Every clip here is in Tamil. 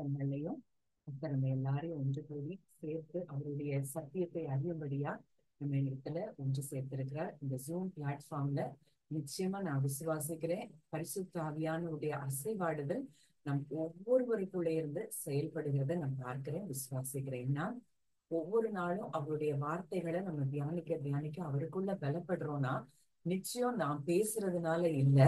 நம்மளையும் நம்ம எல்லாரையும் ஒன்று கூடி சேர்த்து அவருடைய சத்தியத்தை அறியும்படியா நம்ம இடத்துல ஒன்று சேர்த்திருக்கிறார். இந்த ஜூம் பிளாட்ஃபார்ம்ல நிச்சயமா நான் விசுவாசிக்கிறேன், பரிசுத்த ஆவியானவருடைய அசைவாடுதல் நம் ஒவ்வொருவருக்குள்ளே இருந்து செயல்படுகிறத நான் பார்க்கிறேன், விசுவாசிக்கிறேன். நான் ஒவ்வொரு நாளும் அவருடைய வார்த்தைகளை நம்ம தியானிக்க அவருக்குள்ள பலப்படுறோம்னா நிச்சயம் நான் பேசுறதுனால இல்ல,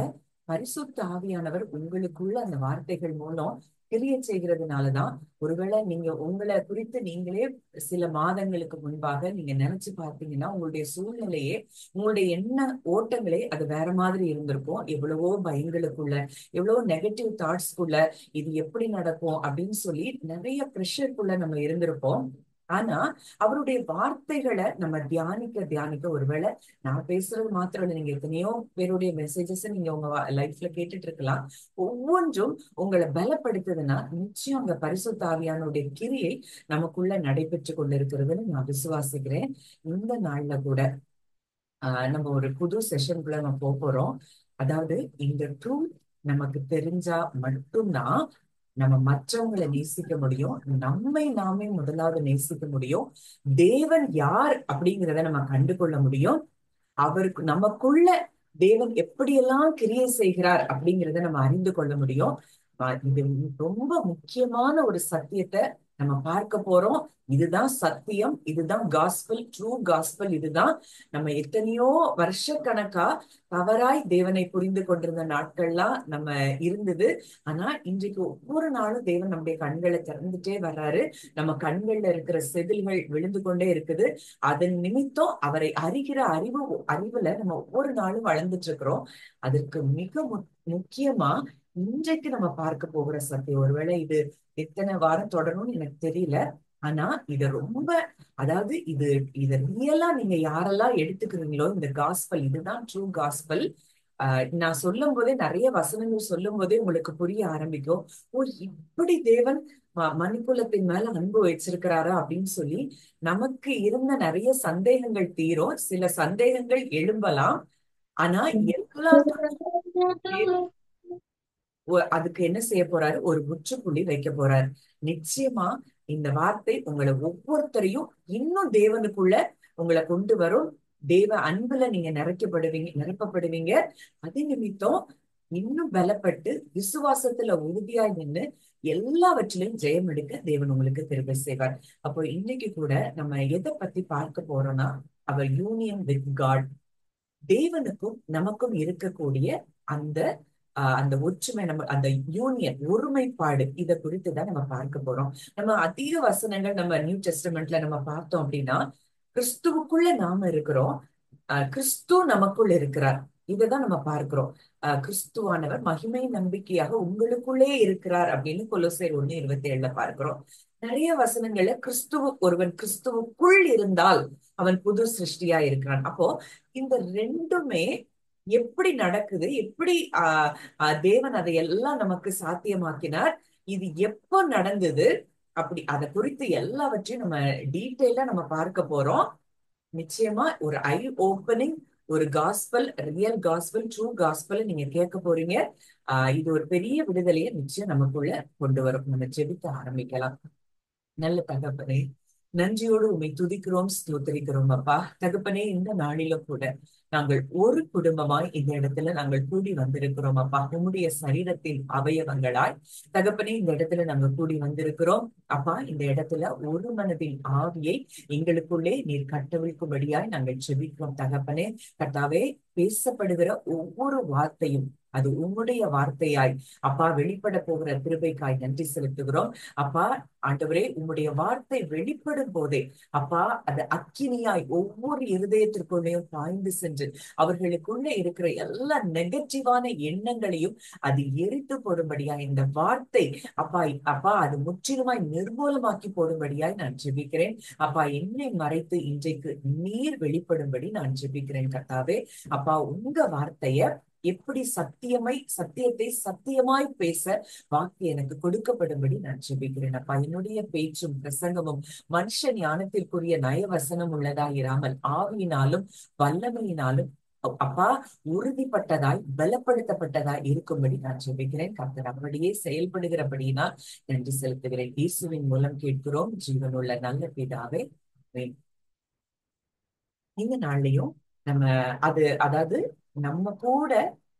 பரிசுத்த ஆவியானவர் உங்களுக்குள்ள அந்த வார்த்தைகள் மூலம் கிரிய செய்கிறதுனாலதான். ஒருவேளை நீங்க உங்களை குறித்து நீங்களே சில மாதங்களுக்கு முன்பாக நீங்க நினைச்சு பார்த்தீங்கன்னா உங்களுடைய சூழ்நிலையே, உங்களுடைய எண்ண ஓட்டங்களே அது வேற மாதிரி இருந்திருக்கும். எவ்வளவோ பயங்களுக்குள்ள, எவ்வளவோ நெகட்டிவ் தாட்ஸ்குள்ள, இது எப்படி நடக்கும் அப்படின்னு சொல்லி நிறைய ப்ரெஷருக்குள்ள நம்ம இருந்திருப்போம். ஆனா அவருடைய வார்த்தைகளை நம்ம தியானிக்க ஒருவேளை நான் பேசுறது மாத்திரம் இல்லை, நீங்க எத்தனையோ பேருடைய மெசேஜஸ் நீங்க உங்க லைஃப்ல கேட்டுட்டு இருக்கலாம். ஒவ்வொன்றும் உங்களை பலப்படுத்துதுன்னா நிச்சயம் அங்க பரிசுத்த ஆவியானுடைய கிரியை நமக்குள்ள நடைபெற்று கொண்டிருக்கிறதுன்னு நான் விசுவாசிக்கிறேன். இந்த நாள்ல கூட நம்ம ஒரு புது செஷனுக்குள்ள நம்ம போறோம். அதாவது இந்த ட்ரூத் நமக்கு தெரிஞ்சா மட்டும்தான் நம்ம மற்றவங்களை நேசிக்க முடியும், நம்மை நாமே முதலாவது நேசிக்க முடியும், தேவன் யார் அப்படிங்கிறத நம்ம கண்டுகொள்ள முடியும், அவருக்கு நமக்குள்ள தேவன் எப்படியெல்லாம் கிரியை செய்கிறார் அப்படிங்கிறத நம்ம அறிந்து கொள்ள முடியும். இது ரொம்ப முக்கியமான ஒரு சத்தியத்தை நம்ம பார்க்க போறோம். இதுதான் சத்தியம், இதுதான் காஸ்பல், ட்ரூ காஸ்பல். இதுதான் நம்ம எத்தனையோ வருஷக்கணக்கா தவறாய் தேவனை புரிந்து கொண்டிருந்த நாட்கள்லாம் நம்ம இருந்தது. ஆனா இன்றைக்கு ஒவ்வொரு நாளும் தேவன் நம்முடைய கண்களை திறந்துட்டே வர்றாரு. நம்ம கண்கள்ல இருக்கிற செதில்கள் விழுந்து கொண்டே இருக்குது. அதன் நிமித்தம் அவரை அறிகிற அறிவுல நம்ம ஒவ்வொரு நாளும் வளர்ந்துட்டு இருக்கிறோம். அதற்கு மிக முக்கியமா இன்றைக்கு நம்ம பார்க்க போகிற சத்தியம், ஒருவேளை இது எத்தனை வாரம் தொடரும்னு எனக்கு தெரியல, ஆனா இது ரொம்ப, அதாவது இது ரியலா நீங்க யாரெல்லாம் எடுத்துக்கிறீங்களோ இந்த காஸ்பல், இதுதான் ட்ரூ காஸ்பல். நான் சொல்லும் போதே, நிறைய வசனங்கள் சொல்லும் போதே உங்களுக்கு புரிய ஆரம்பிக்கும். ஓ, இப்படி தேவன் மனுக்குலத்தின் மேல அன்பு வச்சிருக்கிறாரா அப்படின்னு சொல்லி நமக்கு இருந்த நிறைய சந்தேகங்கள் தீரும். சில சந்தேகங்கள் எழும்பலாம். ஆனா எல்லாத்துக்கும் அதுக்கு என்ன செய்ய போறாரு, ஒரு முற்றுப்புள்ளி வைக்க போறாரு. நிச்சயமா இந்த வார்த்தை உங்களை ஒவ்வொருத்தரையும் இன்னும் தேவனுக்குள்ள உங்களை கொண்டு வரும். தேவ அன்புல நீங்க நிரப்பப்படுவீங்க. அது நிமித்தம் இன்னும் பலப்பட்டு விசுவாசத்துல உறுதியாய் நின்று எல்லாவற்றிலையும் ஜெயம் எடுக்க தேவன் உங்களுக்கு கிருபை செய்வார். அப்போ இன்னைக்கு கூட நம்ம எதை பத்தி பார்க்க போறோம்னா, அவர் யூனியன் வித் காட். தேவனுக்கும் நமக்கும் இருக்கக்கூடிய அந்த அந்த ஒற்றுமை, நம்ம அந்த யூனியன், ஒருமைப்பாடு, இதை குறித்துதான் நம்ம பார்க்க போறோம். நம்ம அதிக வசனங்கள் நம்ம நியூ டெஸ்டமெண்ட்ல நம்ம பார்த்தோம் அப்படின்னா, கிறிஸ்துவுக்குள்ள நாம இருக்கிறோம், கிறிஸ்து நமக்குள் இருக்கிறார். இதைதான் நம்ம பார்க்கிறோம். கிறிஸ்துவானவர் மகிமை நம்பிக்கையாக உங்களுக்குள்ளே இருக்கிறார் அப்படின்னு கொலோசையர் 1:27 பார்க்கிறோம். நிறைய வசனங்கள்ல ஒருவன் கிறிஸ்துவுக்குள் இருந்தால் அவன் புது சிருஷ்டியா இருக்கிறான். அப்போ இந்த ரெண்டுமே எப்படி நடக்குது, எப்படி தேவன் அதையெல்லாம் நமக்கு சாத்தியமாக்கினார், இது எப்போ நடந்தது, அப்படி அதை குறித்து எல்லாவற்றையும் நம்ம டீட்டெயிலா நம்ம பார்க்க போறோம். நிச்சயமா ஒரு ஐ ஓப்பனிங், ஒரு gospel, real gospel, true gospel நீங்க கேட்க போறீங்க. இது ஒரு பெரிய விடுதலையை நிச்சயம் நமக்குள்ள கொண்டு வரும். நம்ம ஜெபிக்க ஆரம்பிக்கலாம். நல்ல தகப்பனே, நன்றியோடு உண்மை துதிக்கிறோம், ஸ்தோத்தரிக்கிறோம். அப்பா தகப்பனே, இந்த நாளில கூட நாங்கள் ஒரு குடும்பமாய் இந்த இடத்துல நாங்கள் கூடி வந்திருக்கிறோம். அப்பா உம்முடைய சரீரத்தின் அவயவங்களாய் தகப்பனே இந்த இடத்துல நாங்கள் கூடி வந்திருக்கிறோம். அப்பா இந்த இடத்துல ஒரு மனதின் ஆவியை எங்களுக்குள்ளே நீர் கட்டவிழ்க்கும்படியாய் நாங்கள் செபிக்கிறோம். தகப்பனே கர்த்தாவே, பேசப்படுகிற ஒவ்வொரு வார்த்தையும் அது உம்முடைய வார்த்தையாய் அப்பா வெளிப்பட போகிற கிருபைக்காய் நன்றி செலுத்துகிறோம். அப்பா ஆண்டவரே, உம்முடைய வார்த்தை வெளிப்படும் போதே அப்பா அது அக்கினியாய் ஒவ்வொரு இருதயத்திற்குள்ளேயும் பாய்ந்து சென்று அவர்களுக்குள்ள இருக்கிற எல்லா நெகட்டிவான எண்ணங்களையும் அது எரித்து போடும்படியாய் இந்த வார்த்தை அப்பா அப்பா அது முற்றிலுமாய் நிர்மூலமாக்கி போடும்படியாய் நான் ஜெபிக்கிறேன். அப்பா என்னை மறைத்து இன்றைக்கு நீர் வெளிப்படும்படி நான் ஜெபிக்கிறேன். கர்த்தாவே அப்பா உங்க வார்த்தைய எப்படி சத்தியத்தை சத்தியமாய் பேச வாக்கு எனக்கு கொடுக்கப்படும்படி நான் ஜெபிக்கிறேன். அப்பா என்னுடைய பேச்சும் பிரசங்கமும் மனுஷ ஞானத்திற்குரிய நயவசனம் உள்ளதா இராமல் ஆவியினாலும் வல்லமையினாலும் அப்பா, உறுதிப்பட்டதாய் பலப்படுத்தப்பட்டதாய் இருக்கும்படி நான் ஜெபிக்கிறேன். கர்த்தர் அப்படியே செயல்படுகிறபடியினால் நன்றி செலுத்துகிறேன். இயேசுவின் மூலம் கேட்கிறோம் ஜீவனுள்ள நல்ல பிதாவே. ஆமென். இந்த நாள்லயும் நம்ம அதாவது நம்ம கூட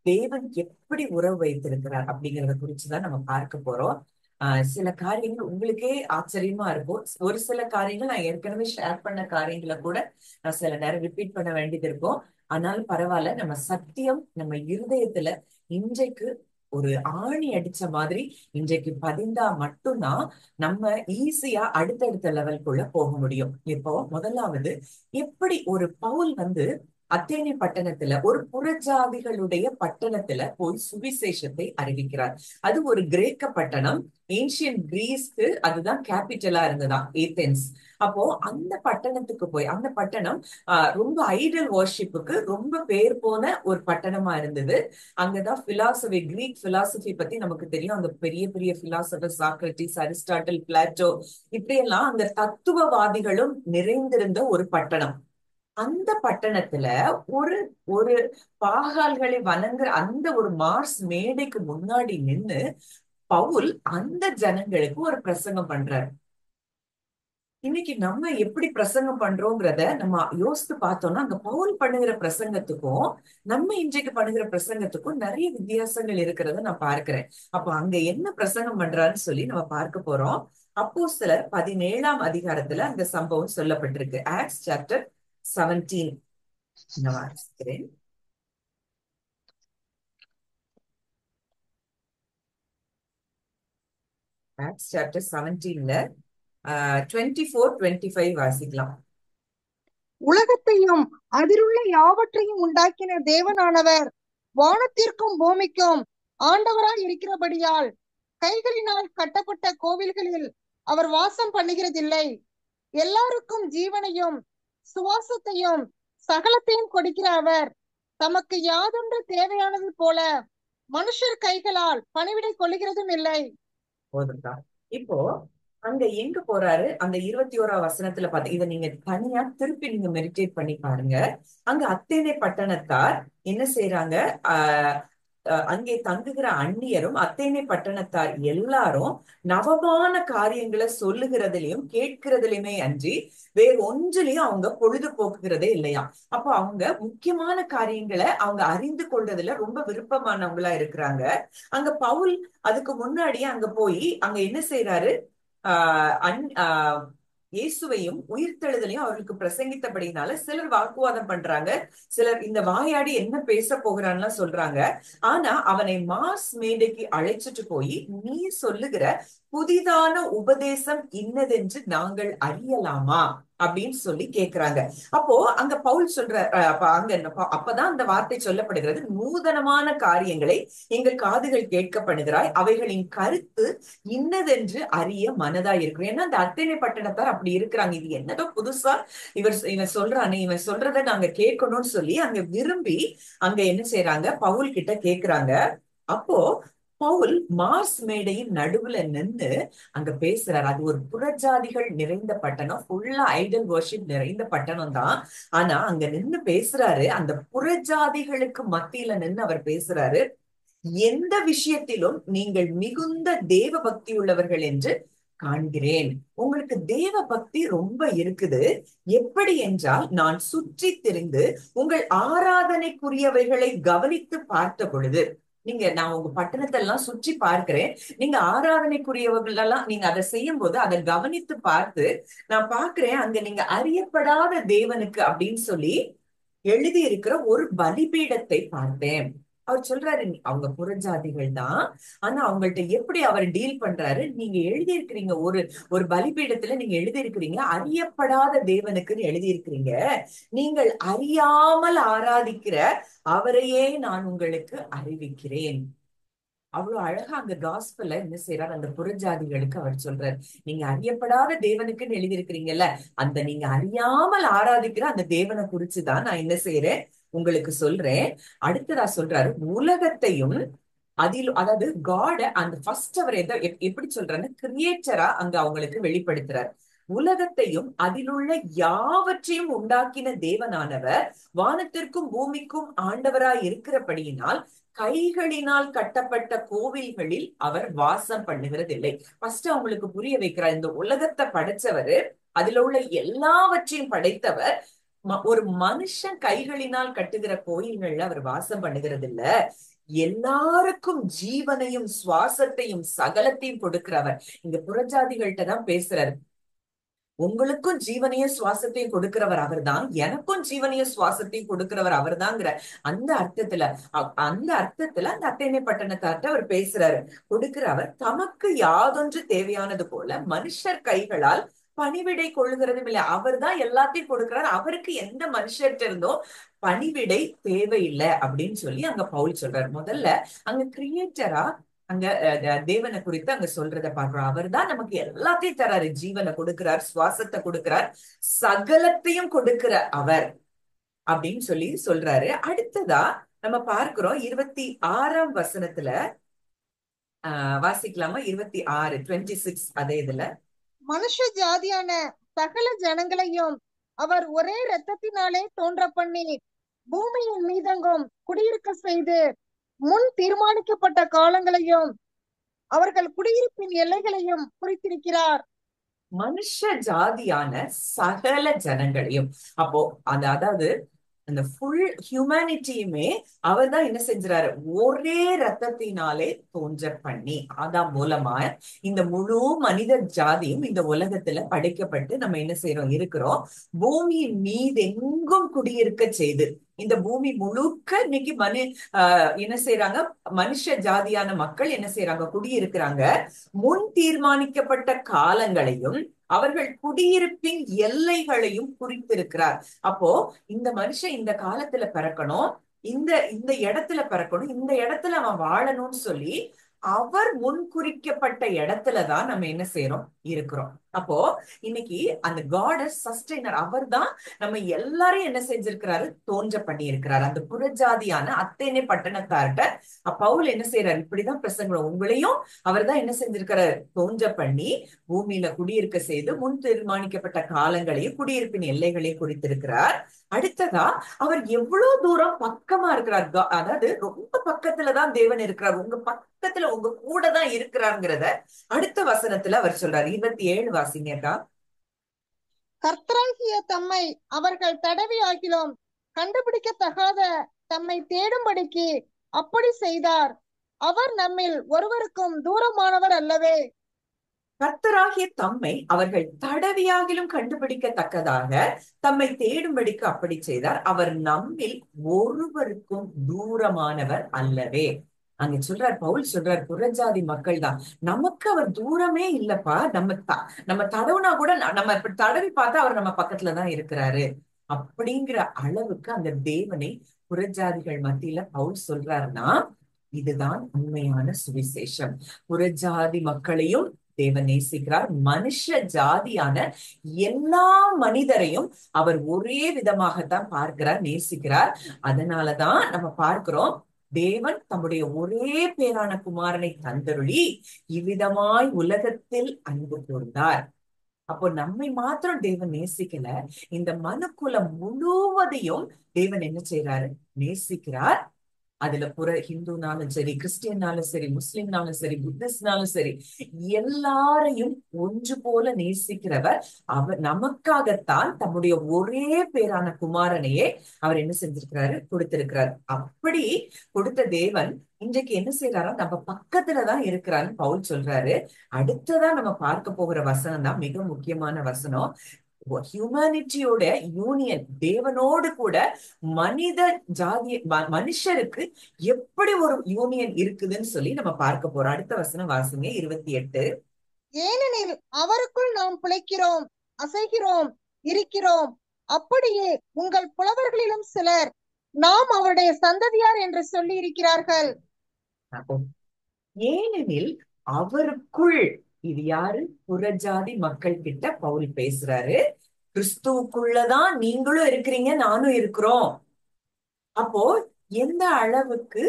தேவன் எப்படி உறவு வைத்திருக்கிறார் அப்படிங்கறத குறிச்சுதான் நம்ம பார்க்க போறோம். சில காரியங்கள் உங்களுக்கே ஆச்சரியமா இருக்கும். ஒரு சில காரியங்கள் நான் ஏற்கனவே ஷேர் பண்ண காரியங்களை கூட நான் சில நேரம் ரிப்பீட் பண்ண வேண்டியது இருக்கும். ஆனாலும் பரவாயில்ல, நம்ம சத்தியம் நம்ம இருதயத்துல இன்றைக்கு ஒரு ஆணி அடிச்ச மாதிரி இன்றைக்கு பதிந்தா மட்டும்தான் நம்ம ஈஸியா அடுத்தடுத்த லெவலுக்குள்ள போக முடியும். இப்போ முதலாவது, எப்படி ஒரு பவுல் அத்தேனே பட்டணத்துல ஒரு புறஜாதிகளுடைய பட்டணத்துல போய் சுவிசேஷத்தை அறிவிக்கிறார். அது ஒரு கிரேக்க பட்டணம். ஏன்ஷியன் கிரீஸ்க்கு அதுதான் கேபிட்டலா இருந்ததாம், ஏதென்ஸ். அப்போ அந்த பட்டணத்துக்கு போய், அந்த பட்டணம் ரொம்ப ஐடல் வர்ஷிப்புக்கு ரொம்ப பேர் போன ஒரு பட்டணமா இருந்தது. அங்கதான் பிலாசபி, கிரீக் பிலாசபி பத்தி நமக்கு தெரியும். அந்த பெரிய பெரிய பிலாசபர் சாக்ரட்டிஸ், அரிஸ்டாட்டில், பிளாட்டோ, இப்படியெல்லாம் அந்த தத்துவவாதிகளும் நிறைந்திருந்த ஒரு பட்டணம். அந்த பட்டணத்துல ஒரு ஒரு பாகால்களை வணங்குற அந்த ஒரு மார்ஸ் மேடைக்கு முன்னாடி நின்னு பவுல் அந்த ஜனங்களுக்கு ஒரு பிரசங்கம் பண்றாரு. இன்னைக்கு நம்ம எப்படி பிரசங்கம் பண்றோங்கிறத நம்ம யோசித்து பார்த்தோம்னா, அங்க பவுல் பண்ணுகிற பிரசங்கத்துக்கும் நம்ம இன்றைக்கு பண்ணுகிற பிரசங்கத்துக்கும் நிறைய வித்தியாசங்கள் இருக்கிறத நான் பார்க்கிறேன். அப்ப அங்க என்ன பிரசங்கம் பண்றாருன்னு சொல்லி நம்ம பார்க்க போறோம். அப்போஸ்தலர் 17ஆம் அதிகாரத்துல அந்த சம்பவம் சொல்லப்பட்டிருக்கு. ஆக்ட்ஸ் சாப்டர் 17 நான் வாசிக்கிறேன். ஆக்ட்ஸ் சாப்டர் 17ல 24-25 வாசிக்கலாம். உலகத்தையும் அதிலுள்ள யாவற்றையும் உண்டாக்கின தேவனானவர் வானத்திற்கும் பூமிக்கும் ஆண்டவராய் இருக்கிறபடியால் கைகளினால் கட்டப்பட்ட கோவில்களில் அவர் வாசம் பண்ணுகிறதில்லை. எல்லாருக்கும் ஜீவனையும் சுவாசத்தையும் சகலத்தையும் கொடுக்கிற அவர் தமக்கு யாதொன்று தேவையானது போல மனுஷர் கைகளால் பணிவிடை கொள்ளுகிறதும் இல்லை. போதும்தான். இப்போ அங்க எங்க போறாரு? அந்த 21ஆம் வசனத்துல பார்த்து இதை நீங்க தனியா திருப்பி நீங்க மெடிடேட் பண்ணி பாருங்க. அங்க அத்தேனே பட்டணத்தார் என்ன செய்யறாங்க? ஆஹ் அங்கே தங்குகிற அந்நியரும் அத்தேனே பட்டணத்தார் எல்லாரும் நவமான காரியங்களை சொல்லுகிறதுலயும் கேட்கிறதுலயுமே அன்றி வேற ஒன்றிலையும் அவங்க பொழுதுபோக்குகிறதே இல்லையா. அப்போ அவங்க முக்கியமான காரியங்களை அவங்க அறிந்து கொள்றதுல ரொம்ப விருப்பமானவங்களா இருக்கிறாங்க. அங்க பவுல் அதுக்கு முன்னாடியே அங்க போய் அங்க என்ன செய்யறாரு? இயேசுவையும் உயிர்த்தெழுதலையும் அவர்களுக்கு பிரசங்கித்தபடினால சிலர் வாக்குவாதம் பண்றாங்க. சிலர் இந்த வாயாடி என்ன பேச போகிறான்னு சொல்றாங்க. ஆனா அவனை மாஸ் மேடைக்கு அழைச்சிட்டு போய், நீ சொல்லுகிற புதிதான உபதேசம் இன்னதென்று நாங்கள் அறியலாமா அப்படின்னு சொல்லி கேக்குறாங்க. அப்போ அங்க பவுல் சொல்ற அப்பதான் அந்த வார்த்தை சொல்லப்படுகிறது, நூதனமான காரியங்களை எங்கள் காதுகள் கேட்கப்படுகிறாய், அவைகளின் கருத்து இன்னதென்று அறிய மனதா இருக்கிறோம். ஏன்னா அந்த அத்தேனே பட்டணத்தார் அப்படி இருக்கிறாங்க. இது என்னதோ புதுசா இவன் சொல்றானே, இவன் சொல்றத நாங்க கேட்கணும்னு சொல்லி அங்க விரும்பி அங்க என்ன செய்யறாங்க? பவுல் கிட்ட கேக்குறாங்க. அப்போ பவுல் மார்ஸ் மேடையின் நடுவுல நின்று அங்க பேசுறாரு. அது ஒரு புறஜாதிகள் நிறைந்த பட்டணம், ஃபுல்லா ஐடல் வர்ஷிப் நிறைந்த பட்டணம் தான். ஆனா அங்க நின்று பேசுறாரு. அந்த புறஜாதிகளுக்கு மத்தியில நின்று அவர் பேசுறாரு. எந்த விஷயத்திலும் நீங்கள் மிகுந்த தேவ பக்தி உள்ளவர்கள் என்று காண்கிறேன். உங்களுக்கு தேவ பக்தி ரொம்ப இருக்குது. எப்படி என்றால், நான் சுற்றி திரிந்து உங்கள் ஆராதனைக்குரியவைகளை கவனித்து பார்த்த பொழுது, நான் உங்க பட்டணத்தை எல்லாம் சுற்றி பார்க்கிறேன். நீங்க ஆராதனைக்குரியவர்கள் எல்லாம் நீங்க அதை செய்யும் போது அதை கவனித்து பார்த்து நான் பார்க்கிறேன், அங்க நீங்க அறியப்படாத தேவனுக்கு அப்படின்னு சொல்லி எழுதி இருக்கிற ஒரு பலிபீடத்தை பார்த்தேன். அவர் சொல்றாரு, அவங்க புறஜாதிகள் தான், ஆனா அவங்கள்ட்ட எப்படி அவர் டீல் பண்றாரு? நீங்க எழுதி இருக்கிறீங்க ஒரு பலிபீடத்துல, நீங்க எழுதி இருக்கிறீங்க அறியப்படாத தேவனுக்குன்னு எழுதி இருக்கிறீங்க. நீங்கள் அறியாமல் ஆராதிக்கிற அவரையே நான் உங்களுக்கு அறிவிக்கிறேன். அவ்வளவு அழகா அந்த காஸ்பல்ல என்ன செய்யறாரு? அந்த புறஜாதிகளுக்கு அவர் சொல்றாரு, நீங்க அறியப்படாத தேவனுக்குன்னு எழுதியிருக்கிறீங்கல்ல, அந்த நீங்க அறியாமல் ஆராதிக்கிற அந்த தேவனை குறிச்சுதான் நான் என்ன செய்யறேன் உங்களுக்கு சொல்றேன். அடுத்ததா சொல்றாரு, உலகத்தையும் அதாவது காட அந்த ஃபர்ஸ்ட் அவர் எப்படி சொல்றாரு? கிரியேட்டரா அங்க அவங்களுக்கு வெளிப்படுத்துறாரு. உலகத்தையும் அதிலுள்ள யாவற்றையும் உண்டாக்கின தேவனானவர் வானத்திற்கும் பூமிக்கும் ஆண்டவராய் இருக்கிறபடியினால் கைகளினால் கட்டப்பட்ட கோவில்களில் அவர் வாசம் பண்ணுகிறதில்லை. ஃபர்ஸ்ட் அவங்களுக்கு புரிய வைக்கிறார், இந்த உலகத்தை படைச்சவரு, அதுல உள்ள எல்லாவற்றையும் படைத்தவர், ஒரு மனுஷன் கைகளினால் கட்டுகிற கோயில்கள்ல அவர் வாசம் பண்ணுகிறது இல்ல, எல்லாருக்கும் ஜீவனையும் சுவாசத்தையும் சகலத்தையும் கொடுக்கிறவர். இங்க புறஜாதிகள்கிட்ட தான் பேசுறாரு. உங்களுக்கும் ஜீவனையும் சுவாசத்தையும் கொடுக்கிறவர் அவர்தான், எனக்கும் ஜீவனையும் சுவாசத்தையும் கொடுக்கிறவர் அவர்தாங்கிற அந்த அர்த்தத்துல அந்த அத்தேனே பட்டணத்தார்ட்ட அவர் பேசுறாரு. கொடுக்கிறவர் தமக்கு யாதொன்று தேவையானது போல மனுஷர் கைகளால் பணிவிடை கொள்ளுகிறதும் இல்லை. அவர் தான் எல்லாத்தையும் கொடுக்கிறார், அவருக்கு எந்த மனுஷர்கிட்ட இருந்தோ பணிவிடை தேவையில்லை அப்படின்னு சொல்லி அங்க பவுல் சொல்றாரு. முதல்ல அங்க கிரியேட்டரா அங்க தேவனை குறித்து அங்க சொல்றத பாக்குறோம். அவர் தான் நமக்கு எல்லாத்தையும் தராரு, ஜீவனை கொடுக்கிறார், சுவாசத்தை கொடுக்கிறார், சகலத்தையும் கொடுக்கிற அவர் அப்படின்னு சொல்லி சொல்றாரு. அடுத்ததா நம்ம பார்க்கிறோம் 26ஆம் வசனத்துல வாசிக்கலாமா? 26 அதே இதுல, மனுஷ ஜாதியான சகல ஜனங்களையும் அவர் ஒரே இரத்தத்தினாலே தோன்ற பண்ணி பூமியின் மீதெங்கும் குடியிருக்க செய்து முன் தீர்மானிக்கப்பட்ட காலங்களையும் அவர்கள் குடியிருப்பின் எல்லைகளையும் குறித்திருக்கிறார். மனுஷ ஜாதியான சகல ஜனங்களையும், அப்போ அதாவது அந்த ஃபுல் ஹியூமனிட்டியுமே அவர் தான் என்ன செஞ்சாரு, ஒரே ரத்தத்தினாலே தோன்ற பண்ணி, ஆதாம் மூலமா இந்த முழு மனித ஜாதியும் இந்த உலகத்துல படைக்கப்பட்டு நம்ம என்ன செய்யறோம், இருக்கிறோம். பூமியின் மீது எங்கும் குடியிருக்க செய்து, இந்த பூமி முழுக்க இன்னைக்கு என்ன செய்யறாங்க, மனுஷ ஜாதியான மக்கள் என்ன செய்யறாங்க, குடியிருக்கிறாங்க. முன் தீர்மானிக்கப்பட்ட காலங்களையும் அவர்கள் குடியிருப்பின் எல்லைகளையும் குறித்திருக்கிறார். அப்போ இந்த மனுஷன் இந்த காலத்துல பிறக்கணும், இந்த இந்த இடத்துல பிறக்கணும், இந்த இடத்துல அவன் வாழணும்னு சொல்லி அவர் முன் குறிக்கப்பட்ட இடத்துலதான் நம்ம என்ன செய்யறோம், இருக்கிறோம். அப்போ இன்னைக்கு அந்த காட் சஸ்டைனர், அவர் தான் நம்ம எல்லாரையும் என்ன செஞ்சிருக்கிறாரு, தோன்ற பண்ணி இருக்கிறாரு. அந்த புறஜாதியான அத்தேனே பட்டணத்தார்ட்ட பவுல் என்ன செய்யறாரு, இப்படிதான் பிரசங்கம், உங்களையும் அவர் தான் என்ன செஞ்சிருக்கிறாரு, தோன்ற பண்ணி பூமியில குடியிருக்க செய்து முன் தீர்மானிக்கப்பட்ட காலங்களையும் குடியிருப்பின் எல்லைகளையும் குறித்திருக்கிறார். அடுத்ததா அவர் எவ்வளவு தூரம் பக்கமா இருக்கிறார், அதாவது ரொம்ப பக்கத்துலதான் தேவன் இருக்கிறார், உங்க பக்கத்துல உங்க கூட தான் இருக்கிறாங்கிறத அடுத்த வசனத்துல அவர் சொல்றாரு. 27 வாசிங்கக்கா. கர்த்தராகிய தம்மை அவர்கள் தடவி ஆகிலும் கண்டுபிடிக்கத்தகாத தம்மை தேடும்படிக்கு அப்படி செய்தார். அவர் நம்மில் ஒருவருக்கும் தூரமானவர் அல்லவே. கர்த்தராகிய தம்மை அவர்கள் தடவியாகிலும் கண்டுபிடிக்கத்தக்கதாக தம்மை தேடும்படிக்கு அப்படி செய்தார். அவர் நம்மில் ஒருவருக்கும் தூரமானவர் அல்லவே. அங்க சொல்றார், பவுல் சொல்றார், புறஜாதி மக்கள் தான் நமக்கு அவர் தூரமே இல்லப்பா, நம்ம தடவுனா கூட நம்ம இப்படி தடவி பார்த்தா அவர் நம்ம பக்கத்துலதான் இருக்கிறாரு அப்படிங்கிற அளவுக்கு அந்த தேவனை புறஜாதிகள் மத்தியில பவுல் சொல்றாருன்னா, இதுதான் உண்மையான சுவிசேஷம். புறஜாதி மக்களையும் தேவன் நேசிக்கிறார், மனுஷ ஜாதியான எல்லா மனிதரையும் அவர் ஒரே விதமாகத்தான் பார்க்கிறார், நேசிக்கிறார். அதனாலதான் நம்ம பார்க்கிறோம், தேவன் தம்முடைய ஒரே பேரான குமாரனை தந்தருளி இவ்விதமாய் உலகத்தில் அன்பு கூர்ந்தார். அப்போ நம்மை மாத்திரம் தேவன் நேசிக்கல, இந்த மனுக்குலம் முழுவதையும் தேவன் என்ன செய்யறாரு, நேசிக்கிறார். அதுல ஹிந்துனாலும் சரி, கிறிஸ்டியன்னாலும் சரி, முஸ்லிம்னாலும் சரி, புத்திஸ்ட்னாலும் சரி, எல்லாரையும் ஒன்று போல நேசிக்கிறவர். அவர் நமக்காகத்தான் தம்முடைய ஒரே பேரான குமாரனையே அவர் என்ன செஞ்சிருக்கிறாரு, கொடுத்திருக்கிறார். அப்படி கொடுத்த தேவன் இன்றைக்கு என்ன செய்யறாரோ நம்ம பக்கத்துலதான் இருக்கிறாருன்னு பவுல் சொல்றாரு. அடுத்ததான் நம்ம பார்க்க போகிற வசனம் தான் மிக முக்கியமான வசனம். ஹியூமனிட்டியோட யூனியன், தேவனோடு கூட மனித ஜாதி மனுஷருக்கு எப்படி ஒரு யூனியன் இருக்குதுன்னு சொல்லி நம்ம பார்க்க போறோம். அடுத்த வசனம் வாசிங்க, 28. ஏனெனில் அவருக்குள் நாம் பிழைக்கிறோம், அசைகிறோம், இருக்கிறோம். அப்படியே உங்கள் புலவர்களிலும் சிலர் நாம் அவருடைய சந்ததியார் என்று சொல்லி இருக்கிறார்கள். ஏனெனில் அவருக்குள், இது யாரு, புறஜாதி மக்கள் கிட்ட பவுல் பேசுறாரு. கிறிஸ்துவுக்குள்ளதான் நீங்களும் இருக்கிறீங்க, நானும் இருக்கிறோம். அப்போ எந்த அளவுக்கு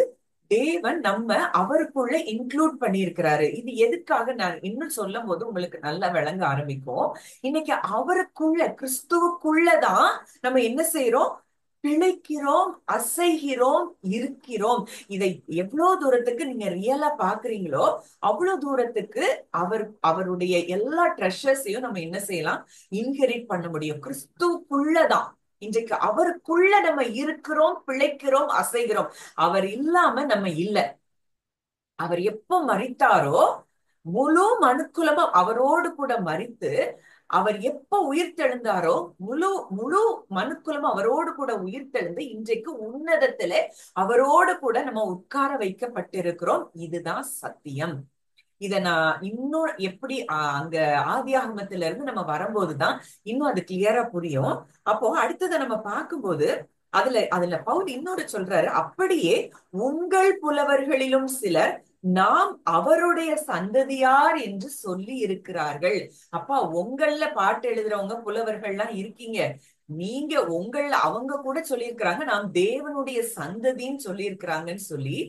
தேவன் நம்ம அவருக்குள்ள இன்க்ளூட் பண்ணியிருக்கிறாரு. இது எதுக்காக நான் இன்னும் சொல்லும் போது உங்களுக்கு நல்லா விளங்க ஆரம்பிக்கும். இன்னைக்கு அவருக்குள்ள, கிறிஸ்துவுக்குள்ளதான் நம்ம என்ன செய்யறோம்? பிழைக்கிறோம், அசைகிறோம், இருக்கிறோம். இதை எவ்வளவு தூரத்துக்கு நீங்க ரியலா பாக்குறீங்களோ அவ்வளவு தூரத்துக்கு அவருடைய எல்லா ட்ரெஷர்ஸையும் நம்ம என்ன செய்யலாம்? இன்ஹெரிட் பண்ண முடியும். கிறிஸ்துவுக்குள்ளதான். இன்றைக்கு அவருக்குள்ள நம்ம இருக்கிறோம், பிழைக்கிறோம், அசைகிறோம். அவர் இல்லாம நம்ம இல்ல. அவர் எப்ப மரித்தாரோ முழு மனுக்குலமும் அவரோடு கூட மரித்து, அவர் எப்ப உயிர்த்தெழுந்தாரோ முழு முழு மனுக்குலமும் அவரோடு கூட உயிர்த்தெழுந்து இன்றைக்கு உன்னதத்துல அவரோடு கூட நம்ம உட்கார வைக்கப்பட்டிருக்கிறோம். இதுதான் சத்தியம். இத நான் இன்னும் எப்படி அங்க ஆதியாகமத்துல இருந்து நம்ம வரும்போதுதான் இன்னும் அது கிளியரா புரியும். அப்போ அடுத்ததை நம்ம பார்க்கும்போது அதுல பவுல் இன்னொரு சொல்றாரு, அப்படியே உங்கள் புலவர்களிலும் சிலர் நாம் அவருடைய சந்ததியார் என்று சொல்லி இருக்கிறார்கள். அப்பா, உங்கள பாட்டு எழுதுறவங்க புலவர்கள்லாம் இருக்கீங்க. நீங்க அவங்க கூட சொல்லியிருக்கிறாங்க நாம் தேவனுடைய சந்ததின்னு சொல்லி இருக்கிறாங்கன்னு சொல்லி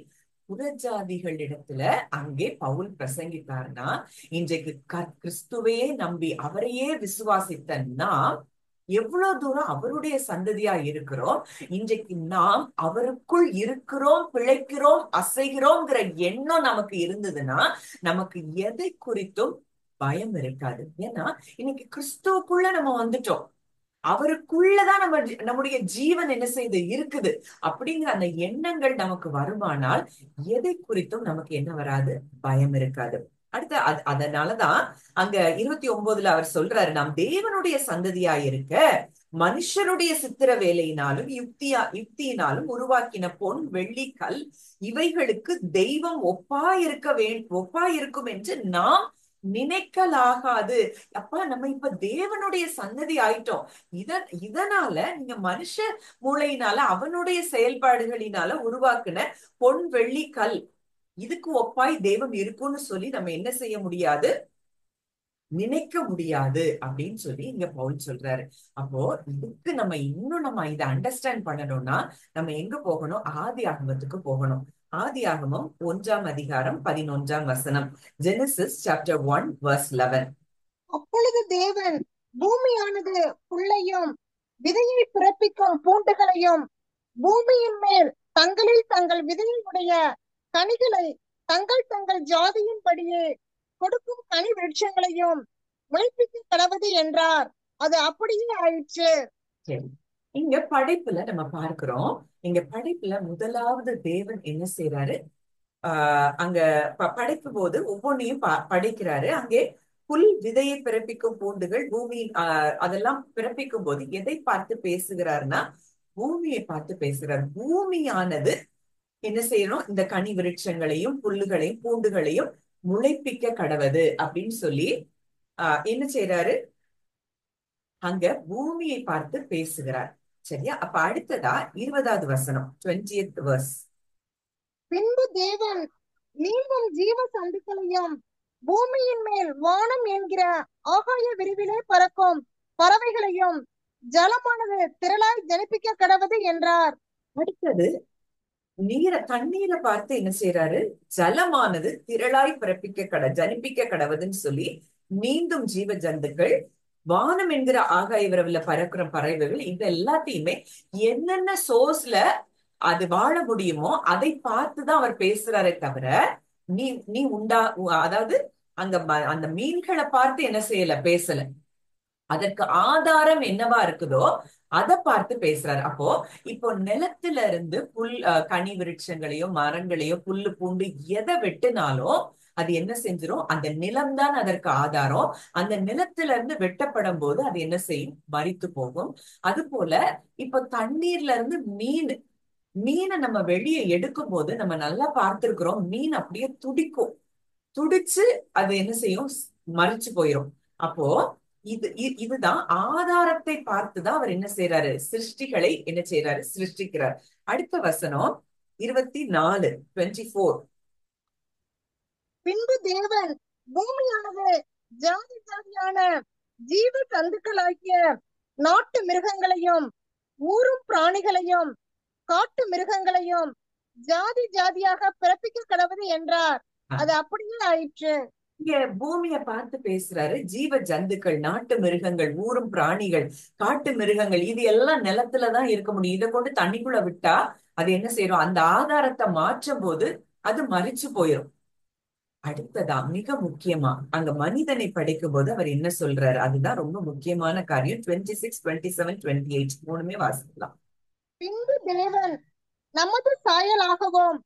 புறஜாதிகளிடத்துல அங்கே பவுல் பிரசங்கித்தார்னா, இன்றைக்கு கிறிஸ்துவையே நம்பி அவரையே விசுவாசித்த நாம் எவ்வளவு தூரம் அவருடைய சந்ததியா இருக்கிறோம். இன்றைக்கு நாம் அவருக்குள் இருக்கிறோம், பிழைக்கிறோம், அசைகிறோம்ங்கிற எண்ணம் நமக்கு இருந்ததுன்னா நமக்கு எதை குறித்தும் பயம் இருக்காது. ஏன்னா இன்னைக்கு கிறிஸ்துவுக்குள்ள நம்ம வந்துட்டோம். அவருக்குள்ளதான் நம்முடைய ஜீவன் என்ன செய்து இருக்குது. அப்படிங்கிற அந்த எண்ணங்கள் நமக்கு வருமானால் எதை குறித்தும் நமக்கு என்ன வராது? பயம் இருக்காது. அடுத்த அதனாலதான் அங்க 29 அவர் சொல்றாரு, நாம் தேவனுடைய சந்ததியா இருக்க மனுஷருடைய சித்திர வேலையினாலும் யுக்தியினாலும் உருவாக்கின பொன், வெள்ளி, கல் இவைகளுக்கு தெய்வம் ஒப்பா இருக்கும் என்று நாம் நினைக்கலாகாது. அப்பா, நம்ம இப்ப தேவனுடைய சந்ததி ஆயிட்டோம். இதனால நீங்க மனுஷ மூளையினால அவனுடைய செயல்பாடுகளினால உருவாக்குன பொன், வெள்ளி, கல் இதுக்கு ஒப்பாய் தெய்வம் இருக்கும்னு சொல்லி நம்ம என்ன செய்ய முடியாது? நினைக்க முடியாது அப்படின்னு சொல்லி இங்க பவுல் சொல்றாரு. அப்போ இதுக்கு நம்ம இதை அண்டர்ஸ்டாண்ட் பண்ணணும்னா நம்ம எங்க போகணும்? ஆதி ஆகமத்துக்கு போகணும். ஆதி ஆகமம் 1ஆம் அதிகாரம் 11ஆம் வசனம். Genesis chapter 1 verse 11. அப்பொழுது தேவன் பூமியானது புல்லையும் விதையை பிறப்பிக்கும் பூண்டுகளையும் பூமியின் மேல் தங்களில் தங்கள் விதையுடைய கனிகளை தங்கள் தங்கள் ஜாதியின்படியே கொடுக்கும் கனி விருட்சங்களையும் முளைப்பிக்க கடவது என்றார். அது அப்படியே ஆயிற்று. சரி, இங்க படைப்புல நம்ம பார்க்கிறோம். இங்க படைப்புல முதலாவது தேவன் என்ன செய்யறாரு? அங்க படைக்கும் போது ஒவ்வொன்னையும் படைக்கிறாரு. அங்கே புல் விதையை பிறப்பிக்கும் பூண்டுகள் பூமி அதெல்லாம் பிறப்பிக்கும் போது எதை பார்த்து பேசுகிறாருன்னா பூமியை பார்த்து பேசுகிறார். பூமியானது என்ன செய்யணும்? இந்த கனி விருட்சங்களையும் புல்லுகளையும் பூண்டுகளையும் முளைப்பிக்க கடவது அப்படின்னு சொல்லி என்ன செய்யறாரு? அங்க பூமியை பார்த்து பேசுகிறார். சரியா? அப்ப அடுத்ததா 20வது வசனம், 20th verse. பின்பு தேவன் நீங்கும் ஜீவ சந்துக்களையும் பூமியின் மேல் வானம் என்கிற ஆகாய விரிவிலே பறக்கும் பறவைகளையும் ஜலமானது திரளாய் ஜனிப்பிக்க கடவது என்றார். அடுத்தது தண்ணீரை பார்த்து என்ன செய்யறாரு? ஜலமானது திரளாய் ஜனிப்பிக்க கடவுதுன்னு சொல்லி நீந்தும் ஜீவ ஜந்துக்கள், வானம் என்கிற ஆகாய விரவுல பறக்கிற பறவைகள், இது எல்லாத்தையுமே என்னென்ன சோர்ஸ்ல அது வாழ முடியுமோ அதை பார்த்துதான் அவர் பேசுறாரே தவிர நீ அதாவது அந்த மீன்களை பார்த்து என்ன செய்யல, பேசல. அதற்கு ஆதாரம் என்னவா இருக்குதோ அதை பார்த்து பேசுறாரு. அப்போ இப்போ நிலத்துல இருந்து கனி விருட்சங்களையும் மரங்களையும் புல்லு பூண்டு எதை வெட்டினாலும் அது என்ன செஞ்சிரும்? அந்த நிலம்தான் அதற்கு ஆதாரம். அந்த நிலத்துல இருந்து வெட்டப்படும் போது அது என்ன செய்யும்? மரித்து போகும். அது போல இப்ப தண்ணீர்ல இருந்து மீனை நம்ம வெளியே எடுக்கும் போது நம்ம நல்லா பார்த்திருக்கிறோம், மீன் அப்படியே துடிச்சு அது என்ன செய்யும்? மறிச்சு போயிரும். அப்போ இதுதான் ஆதாரத்தை பார்த்துதான் அவர் என்ன செய்யறாரு? சிருஷ்டிகளை என்ன செய்யறாரு? சிருஷ்டிக்கிறார். அடுத்த வசனம் 24, 24. பின்பு தேவன் பூமியானது ஜாதி ஜாதியான ஜீவ சந்துக்களாகிய நாட்டு மிருகங்களையும் ஊரும் பிராணிகளையும் காட்டு மிருகங்களையும் ஜாதி ஜாதியாக பிறப்பிக்க கடவுது என்றார். ஆஹ் அது அப்படியே ஆயிற்று. இங்க பூமியை பார்த்து பேசுறாரு. ஜீவ ஜந்துக்கள், நாட்டு மிருகங்கள், ஊரும் பிராணிகள், காட்டு மிருகங்கள், இது எல்லாம் நிலத்துலதான் இருக்க முடியும். இதை கொண்டு தண்ணிக்குள்ள விட்டா அது என்ன செய்யறோம்? அந்த ஆதாரத்தை மாற்றும் போது அது மரிச்சு போயிடும். அடுத்ததா மிக முக்கியமா அங்க மனிதனை படைக்கும் போது அவர் என்ன சொல்றாரு? அதுதான் ரொம்ப முக்கியமான காரியம். 26, 27, 28 மூணுமே வாசிக்கலாம். பின்பு தேவன், நமது சாயலாகவும்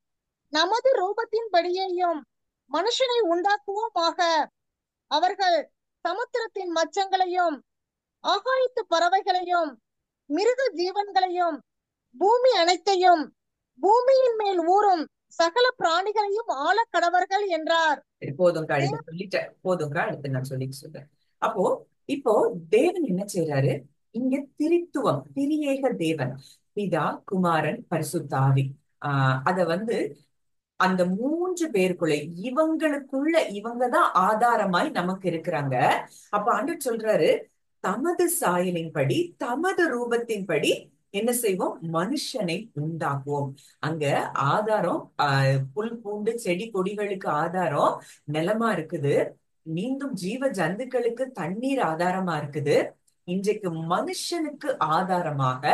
நமது ரூபத்தின்படியேயும் மனுஷனை உண்டாக்குவோமாக. அவர்கள் சமுத்திரத்தின் மச்சங்களையும் ஆகாயத்து பறவைகளையும் மிருக ஜீவன்களையும் பூமி அனைத்தையும் பூமியின் மேல் ஊறும் சகல பிராணிகளையும் ஆள கடவர்கள் என்றார். போதுங்க, அடுத்து சொல்லிட்டேன். போதுங்க, அடுத்து நான் சொல்றேன். அப்போ இப்போ தேவன் என்ன செய்யறாரு? இங்க திரித்துவம், திரியேக தேவன், பிதா, குமாரன், பரிசுத்த ஆவி. அத அந்த மூன்று பேருக்குள்ள இவங்கதான் ஆதாரமாய் நமக்கு இருக்கிறாங்க. அப்ப ஆண்டவர் சொல்றாரு, தமது சாயலின்படி தமது ரூபத்தின்படி என்ன செய்வோம்? மனுஷனை உண்டாக்குவோம். அங்க ஆதாரம் புல் பூண்டு செடி கொடிகளுக்கு ஆதாரம் நிலமா இருக்குது. மீண்டும் ஜீவ ஜந்துக்களுக்கு தண்ணீர் ஆதாரமா இருக்குது. இன்றைக்கு மனுஷனுக்கு ஆதாரமாக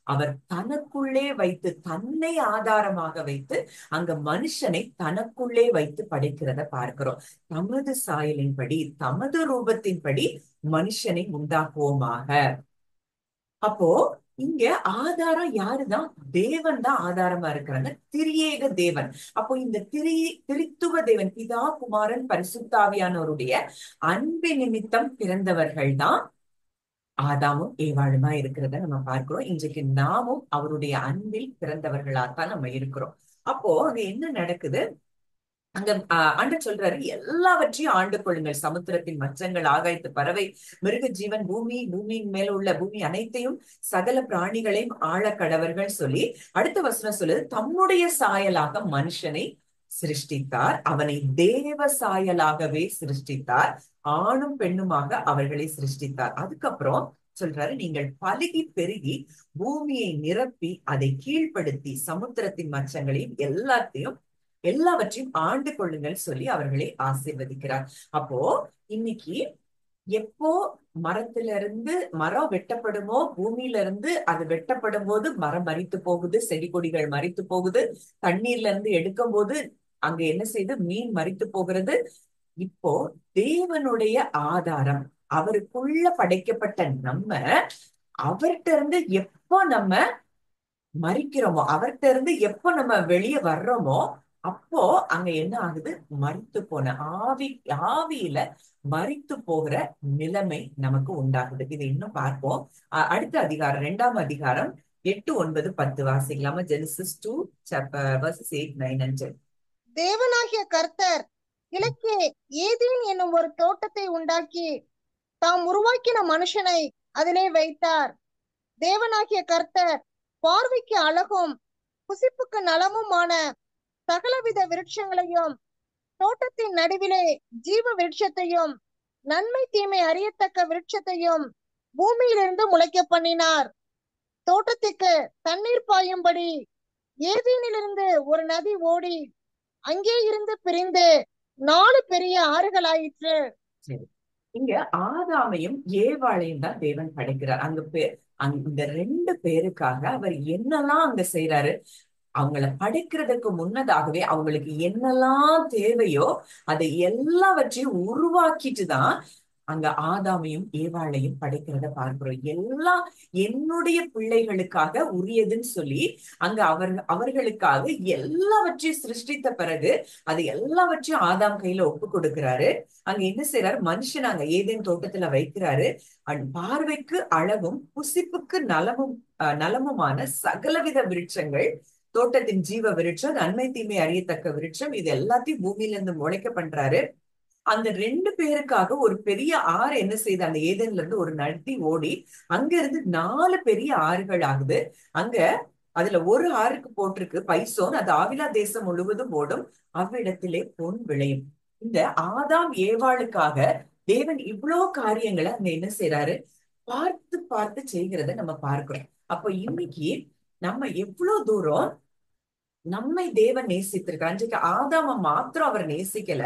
அவர் தனக்குள்ளே வைத்து, தன்னை ஆதாரமாக வைத்து அங்க மனுஷனை தனக்குள்ளே வைத்து படைக்கிறத பார்க்கிறோம். தமது சாயலின்படி தமது ரூபத்தின்படி மனுஷனை உண்டாக்குவோமாக. அப்போ இங்க ஆதாரம் யாருதான்? தேவன் தான் ஆதாரமா இருக்கிறாங்க, திரியேக தேவன். அப்போ இந்த திரித்துவ தேவன், பிதா, குமாரன், பரிசுத்தாவியானவருடைய அன்பு நிமித்தம் பிறந்தவர்கள் தான் ஆதாமும் ஏவாளுமா இருக்கிறத நம்ம பார்க்கிறோம். இன்றைக்கு நாமும் அவருடைய அன்பில் பிறந்தவர்களாத்தான் நம்ம இருக்கிறோம். அப்போ அங்க என்ன நடக்குது? அங்க ஆண்டவர் சொல்றாரு, எல்லாவற்றையும் ஆண்டு கொள்ளுங்கள். சமுத்திரத்தின் மச்சங்கள், ஆகாயத்து பறவை, மிருக ஜீவன், பூமியின் மேல உள்ள பூமி அனைத்தையும், சகல பிராணிகளையும் ஆழ கடவர்கள் சொல்லி அடுத்த வசனம் சொல்லுது, தம்முடைய சாயலாக மனுஷனை சிருஷ்டித்தார், அவனை தேவ சாயலாகவே சிருஷ்டித்தார், ஆணும் பெண்ணுமாக அவர்களை சிருஷ்டித்தார். அதுக்கப்புறம் சொல்றாரு, நீங்கள் பலுகி பெருகி பூமியை நிரப்பி அதை கீழ்ப்படுத்தி சமுத்திரத்தின் மச்சங்களையும் எல்லாவற்றையும் ஆண்டு கொள்ளுங்கள் சொல்லி அவர்களை ஆசீர்வதிக்கிறார். அப்போ இன்னைக்கு எப்போ மரம் வெட்டப்படுமோ, பூமியில இருந்து அது வெட்டப்படும் போது மரம் மரித்து போகுது, செடி கொடிகள் மரித்து போகுது, தண்ணீர்ல இருந்து எடுக்கும் போது அங்க என்ன செய்து மீன் மரித்து போகிறது. இப்போ தேவனுடைய ஆதாரம், அவருக்குள்ள படைக்கப்பட்ட நம்ம அவர்கிட்ட இருந்து எப்போ நம்ம மறிக்கிறோமோ, அவர்கிட்ட இருந்து எப்போ நம்ம வெளியே வர்றோமோ, அப்போ அங்க என்ன ஆகுது? மரித்து போன ஆவியில மரித்து போகிற நிலைமை நமக்கு உண்டாகுது. இதை இன்னும் பார்ப்போம். அடுத்த அதிகாரம், 2ஆம் அதிகாரம் 8, 9, 10 வாசிக்கலாமா? Genesis 2 verses 8, 9 and 10. தேவனாகிய கர்த்தர் கிழக்கே ஏதேன் என்னும் ஒரு தோட்டத்தை உண்டாக்கி தாம் உருவாக்கின மனுஷனை அதிலே வைத்தார். தேவனாகிய கர்த்தர் பார்வைக்கு அழகும் புசிப்புக்கு நலமுமான சகலவித விருட்சங்களையும் தோட்டத்தின் நடுவிலே ஜீவ விருட்சத்தையும் நன்மை தீமை அறியத்தக்க விருட்சத்தையும் பூமியிலிருந்து முளைக்க பண்ணினார். தோட்டத்துக்கு தண்ணீர் பாயும்படி ஏதேனிலிருந்து ஒரு நதி ஓடி அங்கே இருந்து பிரிந்து 4 பெரிய ஆறுகளாயிற்று. இங்க ஆதாமையும் ஏவாளையும் தான் தேவன் படைக்கிறார். இந்த 2 பேருக்காக அவர் என்னெல்லாம் அங்க செய்யறாரு? அவங்கள படைக்கிறதுக்கு முன்னதாகவே அவங்களுக்கு என்னெல்லாம் தேவையோ அதை எல்லாவற்றையும் உருவாக்கிட்டு தான் அங்க ஆதாமையும் ஏவாளையும் படைக்கிறத பார்க்கிறோம். எல்லாம் என்னுடைய பிள்ளைகளுக்காக உரியதுன்னு சொல்லி அங்க அவர்களுக்காக எல்லாவற்றையும் சிருஷ்டித்த பிறகு அது எல்லாவற்றையும் ஆதாம் கையில ஒப்பு கொடுக்கிறாரு. அங்க என்ன செய்யறாரு? மனுஷன் அங்க ஏதேன் தோட்டத்துல வைக்கிறாரு. பார்வைக்கு அழகும் புசிப்புக்கு நலமுமான சகலவித விருட்சங்கள், தோட்டத்தின் ஜீவ விருட்சம், நன்மை தீமை அறியத்தக்க விருட்சம், இது எல்லாத்தையும் பூமியில இருந்து முளைக்க பண்றாரு. அந்த 2 பேருக்காக ஒரு பெரிய ஆறு என்ன செய்யுது? அந்த ஏதேன்ல இருந்து ஒரு நதி ஓடி அங்க இருந்து 4 பெரிய ஆறுகள் ஆகுது. அங்க அதுல ஒரு ஆறுக்கு போட்டிருக்கு பைசோன், அது ஆவிலா தேசம் முழுவதும் ஓடும், அவ்விடத்திலே பொன் விளையும். இந்த ஆதாம் ஏவாளுக்காக தேவன் இவ்வளவு காரியங்களை அங்க என்ன செய்யறாரு? பார்த்து பார்த்து செய்கிறத நம்ம பார்க்கிறோம். அப்போ இன்னைக்கு நம்ம எவ்வளவு தூரம் நம்மை தேவன் நேசித்திருக்கிறார். இன்றைக்கு ஆதாம மாத்திரம் அவர் நேசிக்கல,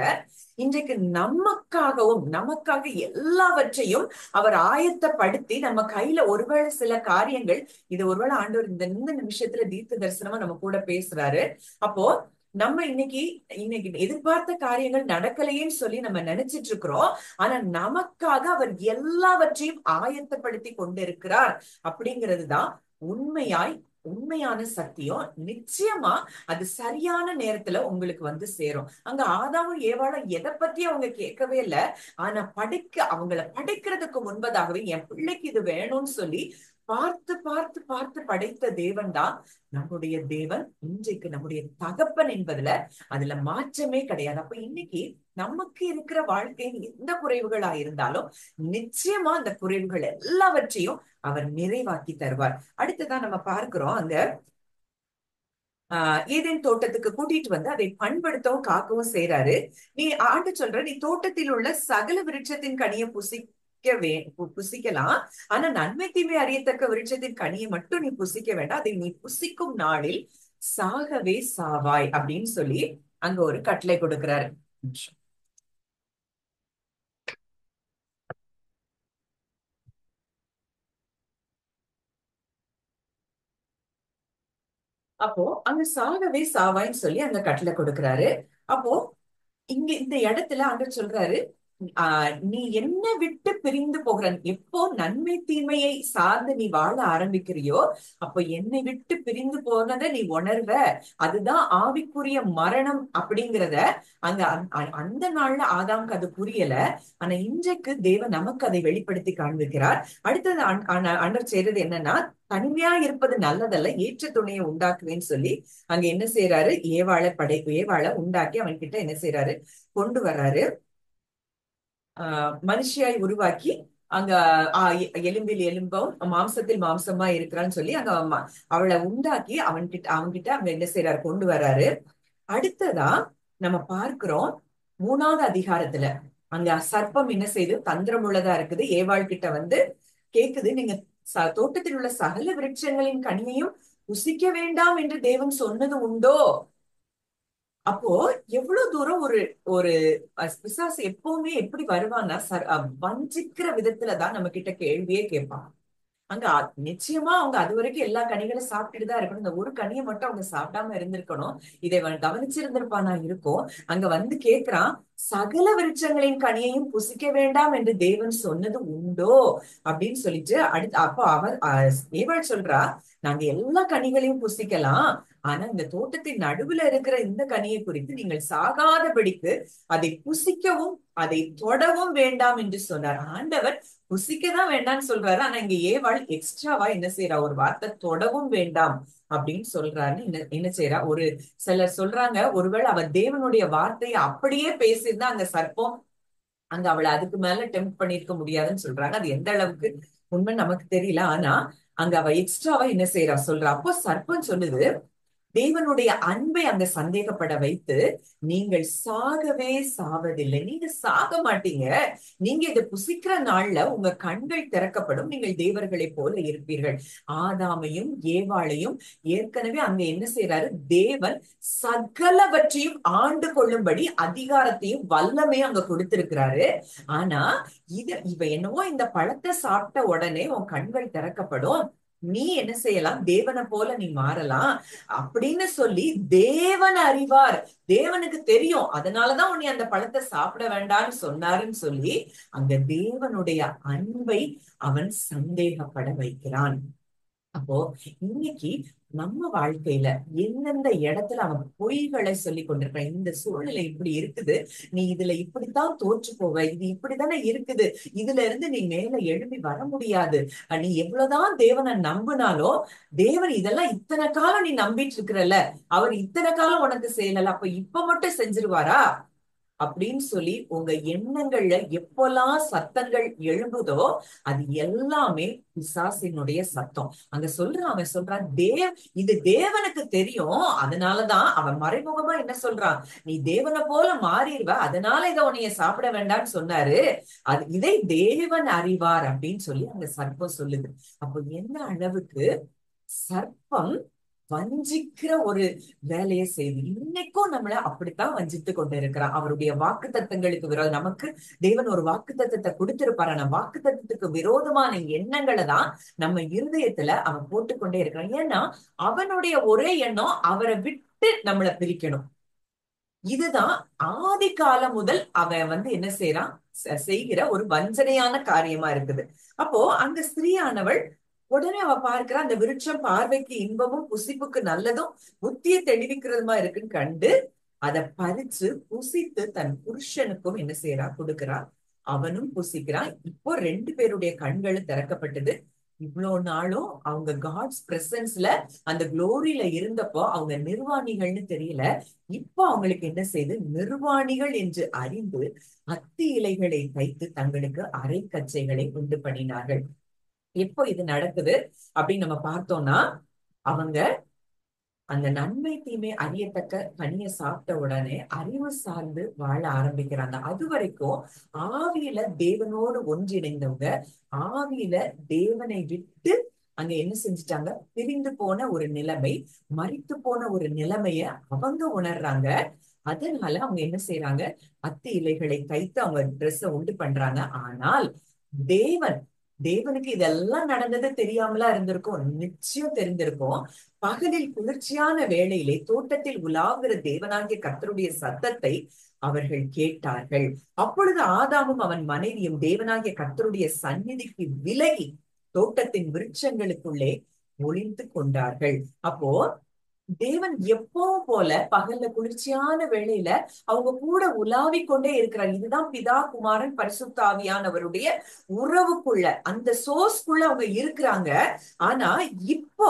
இன்றைக்கு நமக்காக எல்லாவற்றையும் அவர் ஆயத்தப்படுத்தி நம்ம கையில ஒருவேளை சில காரியங்கள், இது ஒருவேளை ஆண்டவர் இந்த நிமிஷத்துல தீர்க்க தரிசனமா நம்ம கூட பேசுறாரு. அப்போ நம்ம இன்னைக்கு எதிர்பார்த்த காரியங்கள் நடக்கலையேன்னு சொல்லி நம்ம நினைச்சிட்டு இருக்கிறோம். ஆனா நமக்காக அவர் எல்லாவற்றையும் ஆயத்தப்படுத்தி கொண்டிருக்கிறார் அப்படிங்கிறதுதான் உண்மையான சத்தியம். நிச்சயமா அது சரியான நேரத்துல உங்களுக்கு வந்து சேரும். அங்க ஆதாமும் ஏவாளும் எதை பத்தி அவங்க கேட்கவே இல்லை. ஆனா அவங்கள படைக்கிறதுக்கு முன்பதாகவே என் பிள்ளைக்கு இது வேணும்னு சொல்லி பார்த்து பார்த்து பார்த்து படைத்த தேவன் தான் நம்முடைய தேவன். இன்றைக்கு நம்முடைய தகப்பன் என்பதுல அதுல மாற்றமே கிடையாது. அப்ப இன்னைக்கு நமக்கு இருக்கிற வாழ்க்கையின் எந்த குறைவுகளா இருந்தாலும் நிச்சயமா அந்த குறைவுகள் எல்லாவற்றையும் அவர் நிறைவாக்கி தருவார். அடுத்துதான் நம்ம பார்க்கிறோம், அங்க ஏதேன் தோட்டத்துக்கு கூட்டிட்டு வந்து அதை பண்படுத்தவும் காக்கவும் செய்யறாரு. ஆண்டு சொல்ற, நீ தோட்டத்தில் உள்ள சகல விருட்சத்தின் கனியை புசிக்கலாம், ஆனா நன்மை தீமை அறியத்தக்க விருட்சத்தின் கனியை மட்டும் நீ புசிக்க வேண்டாம், அதை நீ புசிக்கும் நாளில் சாகவே சாவாய் அப்படின்னு சொல்லி அங்க ஒரு கட்டளை கொடுக்கிறாரு. அப்போ அங்க சாகவே சாவாய்ன்னு சொல்லி அங்க கட்டளை கொடுக்கிறாரு. அப்போ இந்த இடத்துல ஆண்டவர் சொல்றாரு, நீ என்ன விட்டு பிரிந்து போகிற, எப்போ நன்மை தீமையை சார்ந்து நீ வாழ ஆரம்பிக்கிறியோ அப்போ என்னை விட்டு பிரிந்து போனதை நீ உணர்வ. அதுதான் ஆவிக்குரிய மரணம் அப்படிங்கிறத அங்க அந்த நாள்ல ஆதாமுக்கு அது புரியல. ஆனா இன்றைக்கு தேவன் நமக்கு அதை வெளிப்படுத்தி காண்பிக்கிறார். அடுத்தது ஆண்டவர் செய்யறது என்னன்னா, தனிமையா இருப்பது நல்லதல்ல, ஏற்ற துணையை உண்டாக்குவேன்னு சொல்லி அங்க என்ன செய்யறாரு, ஏவாளை உண்டாக்கி அவன் கிட்ட என்ன செய்யறாரு, கொண்டு வர்றாரு. மனுஷியாய் உருவாக்கி அங்க எலும்பில் எலும்பும் மாம்சத்தில் மாம்சமா இருக்கிறான்னு சொல்லி அங்க அவளை உண்டாக்கி அவன்கிட்ட அங்க என்ன செய்யறாரு, கொண்டு வர்றாரு. அடுத்ததா நம்ம பார்க்கிறோம் 3வது அதிகாரத்துல அங்க சர்ப்பம் என்ன செய்து தந்திரம் உள்ளதா இருக்குது. ஏவாள் கிட்ட வந்து கேக்குது, நீங்க தோட்டத்தில் உள்ள சகல விருட்சங்களின் கனியையும் புசிக்க வேண்டாம் என்று தேவன் சொன்னது உண்டோ? அப்போ எவ்வளவு தூரம் ஒரு ஒரு பிசாசு எப்பவுமே எப்படி வருவான்னா, வஞ்சிக்கிற விதத்துலதான் நம்ம கிட்ட கேள்வியே கேட்பான். அங்க நிச்சயமா அவங்க அது வரைக்கும் எல்லா கனிகளும் சாப்பிட்டுட்டு தான் இருக்கணும். இந்த ஒரு கனியை மட்டும் அவங்க சாப்பிடாம இருந்திருக்கணும். இதை கவனிச்சிருந்திருப்பானா இருக்கும். அங்க வந்து கேக்குறான், சகல விருட்சங்களின் கனியையும் புசிக்க வேண்டாம் என்று தேவன் சொன்னது உண்டோ அப்படின்னு சொல்லிட்டு அப்போ ஏவாள் சொல்றா, நாங்க எல்லா கனிகளையும் புசிக்கலாம், ஆனா இந்த தோட்டத்தின் நடுவுல இருக்கிற இந்த கனியை குறித்து நீங்கள் சாகாதபடிக்கு அதை புசிக்கவும் அதை தொடவும் வேண்டாம் என்று சொன்னார். ஆண்டவர் புசிக்கதான் வேண்டாம்னு சொல்றாரு. ஆனா இங்க ஏவாள் எக்ஸ்ட்ராவா என்ன செய்யறா, ஒரு வார்த்தை தொடவும் வேண்டாம் அப்படின்னு சொல்றாருன்னு என்ன செய்யறா. சிலர் சொல்றாங்க, ஒருவேளை அவ தேவனுடைய வார்த்தையை அப்படியே பேசியிருந்தா அங்க சர்ப்பம் அங்க அவளை அதுக்கு மேல டெம்ப் பண்ணிருக்க முடியாதுன்னு சொல்றாங்க. அது எந்த அளவுக்கு உண்மை நமக்கு தெரியல. ஆனா அங்க அவ எக்ஸ்ட்ராவா என்ன செய்யறா சொல்றா. அப்போ சர்ப்பம் சொல்லுது, தேவனுடைய அன்பை அங்க சந்தேகப்பட வைத்து, நீங்கள் சாகவே சாவதில்லை, நீங்க சாக மாட்டீங்க, நீங்க இதை புசிக்கிற நாள்ல உங்க கண்கள் திறக்கப்படும், நீங்கள் தேவர்களை போல இருப்பீர்கள். ஆதாமையும் ஏவாளையும் ஏற்கனவே அங்க என்ன செய்யறாரு, தேவன் சகலவற்றையும் ஆண்டு கொள்ளும்படி அதிகாரத்தையும் வல்லமையும் அங்க கொடுத்திருக்கிறாரு. ஆனா இவ என்னவோ இந்த பழத்தை சாப்பிட்ட உடனே உன் கண்கள் திறக்கப்படும், நீ என்ன செய்யலாம், தேவனை போல நீ மாறலாம் அப்படின்னு சொல்லி தேவன் அறிவார், தேவனுக்கு தெரியும், அதனாலதான் உன்னை அந்த பழத்தை சாப்பிட வேண்டாம்னு சொன்னாருன்னு சொல்லி அங்க தேவனுடைய அன்பை அவன் சந்தேகப்பட வைக்கிறான். அப்போ இன்னைக்கு நம்ம வாழ்க்கையில எந்தெந்த இடத்துல அவன் பொய்களை சொல்லி கொண்டிருக்கான், இந்த சூழ்நிலை இப்படி இருக்குது, நீ இதுல இப்படித்தான் தோற்று போவ, இது இப்படித்தானே இருக்குது, இதுல இருந்து நீ மேல எழுப்பி வர முடியாது, நீ எவ்வளவுதான் தேவனை நம்பினாலும் தேவன் இதெல்லாம் இத்தனை காலம் நீ நம்பிட்டு இருக்கிறல்ல, அவர் இத்தனை காலம் உனக்கு செய்யல, அப்ப இப்ப மட்டும் செஞ்சிருவாரா அப்படின்னு சொல்லி உங்க எண்ணங்கள்ல எப்பெல்லாம் சத்தங்கள் எழும்புதோ அது எல்லாமே பிசாசினுடைய சத்தம். அவன் சொல்றான், இது தேவனுக்கு தெரியும், அதனாலதான் அவன் மறைமுகமா என்ன சொல்றான், நீ தேவனை போல மாறிடுவ, அதனால இதை உன்னைய சாப்பிட வேண்டாம்னு சொன்னாரு, இதை தேவன் அறிவார் அப்படின்னு சொல்லி அந்த சர்ப்பம் சொல்லுது. அப்போ என்ன அளவுக்கு சர்ப்பம் வஞ்சிக்கிற ஒரு வேலையை செய்து இன்னைக்கும் நம்மள அப்படித்தான் வஞ்சித்து கொண்டு இருக்கிறான். அவருடைய வாக்கு தத்தங்களுக்கு விரோதம், நமக்கு தேவன் ஒரு வாக்கு தத்தத்தை கொடுத்திருப்பாரு. நம்ம வாக்கு தத்தத்துக்கு விரோதமான எண்ணங்களை தான் நம்ம இருதயத்துல அவன் போட்டுக்கொண்டே இருக்கிறான். ஏன்னா அவனுடைய ஒரே எண்ணம் அவரை விட்டு நம்மளை பிரிக்கணும். இதுதான் ஆதி காலம் முதல் அவன் என்ன செய்யறான், செய்கிற ஒரு வஞ்சனையான காரியமா இருக்குது. அப்போ அந்த ஸ்திரீயானவள் உடனே அவ பார்க்கிறா, அந்த விருட்சம் பார்வைக்கு இன்பமும் புசிப்புக்கு நல்லதும் புத்தியை தெளிவிக்கிறதுமா இருக்குன்னு கண்டு அதை பறிச்சு புசித்து தன் புருஷனுக்கும் என்ன செய்யறா, கொடுக்கிறா. அவனும் புசிக்கிறான். இப்போ 2 பேருடைய கண்களும் திறக்கப்பட்டது. இவ்வளவு நாளும் அவங்க காட்ஸ் பிரசன்ஸ்ல அந்த குளோரியில இருந்தப்போ அவங்க நிர்வாணிகள்னு தெரியல. இப்போ அவங்களுக்கு என்ன செய்து, நிர்வாணிகள் என்று அறிந்து அத்தி இலைகளை தைத்து தங்களுக்கு அரை கச்சைகளை உண்டு பண்ணினார்கள். எப்போ இது நடக்குது அப்படின்னு நம்ம பார்த்தோம்னா, அவங்க அந்த நன்மை தீமை அறியத்தக்க கனியை சாப்பிட்ட உடனே அறிவு சார்ந்து வாழ ஆரம்பிக்கிறாங்க. அது வரைக்கும் ஆவியில தேவனோடு ஒன்றிணைந்தவங்க ஆவியில தேவனை விட்டு அங்க என்ன செஞ்சுட்டாங்க, பிரிந்து போன ஒரு நிலைமை, மரித்து போன ஒரு நிலைமைய அவங்க உணர்றாங்க. அதனால அவங்க என்ன செய்யறாங்க, அத்தி இலைகளை தைத்து அவங்க ட்ரெஸ்ஸை உண்டு பண்றாங்க. ஆனால் தேவனுக்கு இதெல்லாம் நடந்தது தெரியாமலா இருந்திருக்கும், நிச்சயம் தெரிந்திருக்கும். பகலில் குளிர்ச்சியான வேளையிலே தோட்டத்தில் உலாவுகிற தேவனாகிய கர்த்தருடைய சத்தத்தை அவர்கள் கேட்டார்கள். அப்பொழுது ஆதாமும் அவன் மனைவியும் தேவனாகிய கர்த்தருடைய சந்நிதிக்கு விலகி தோட்டத்தின் விருட்சங்களுக்குள்ளே ஒளிந்து கொண்டார்கள். அப்போ தேவன் எப்பவும் போல பகல்ல குளிர்ச்சியான வேளையில அவங்க கூட உலாவி கொண்டே இருக்கிறார். இதுதான் பிதா குமாரன் பரிசுத்த ஆவியானவருடைய உறவுக்குள்ள, அந்த சோர்ஸ்க்குள்ள அவங்க இருக்கிறாங்க. ஆனா இப்போ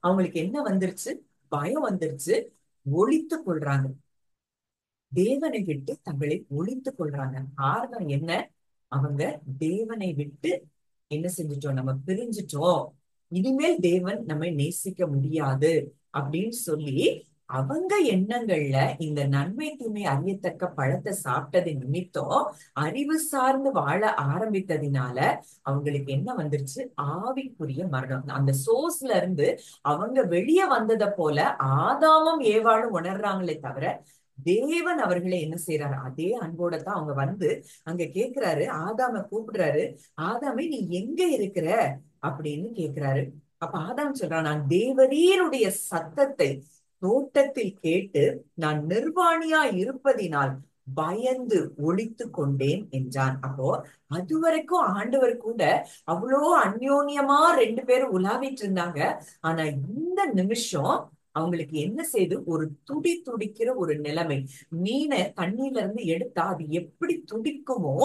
அவங்களுக்கு என்ன வந்துருச்சு, பயம் வந்துருச்சு. ஒளித்து கொள்றாங்க, தேவனை விட்டு தங்களை ஒளித்து கொள்றாங்க. காரணம் என்ன, அவங்க தேவனை விட்டு என்ன செஞ்சுட்டோம், நம்ம பிரிஞ்சுட்டோம், இனிமேல் தேவன் நம்மை நேசிக்க முடியாது அப்படின்னு சொல்லி அவங்க எண்ணங்கள்ல இந்த நன்மை தீமை அறியத்தக்க பழத்தை சாப்பிட்டது நிமித்தம் அறிவு சார்ந்து வாழ ஆரம்பித்ததினால அவங்களுக்கு என்ன வந்துருச்சு, ஆவிக்குரிய மரணம். அந்த சோர்ஸ்ல இருந்து அவங்க வெளியே வந்ததை போல ஆதாமும் ஏவாளும் உணர்றாங்களே தவிர தேவன் அவர்களை என்ன செய்யறாரு, அதே அன்போட தான் அவங்க வந்து அங்க கேக்குறாரு, ஆதாம கூப்பிடுறாரு. ஆதாமே நீ எங்க இருக்கிற அப்படின்னு கேக்குறாரு. அப்ப ஆதாம் சொல்றான், நான் தேவரீருடைய சத்தத்தை தோட்டத்தில் கேட்டு நான் நிர்வாணியா இருப்பதினால் பயந்து ஒளித்து கொண்டேன் என்றான். அப்போ அது வரைக்கும் ஆண்டவர் கூட அவ்வளோ அந்யோன்யமா 2 பேரும் உலாவிட்டு இருந்தாங்க. ஆனா இந்த நிமிஷம் அவங்களுக்கு என்ன செய்து, ஒரு துடிக்கிற ஒரு நிலைமை. மீனை தண்ணியில இருந்து எடுத்தா அது எப்படி துடிக்குமோ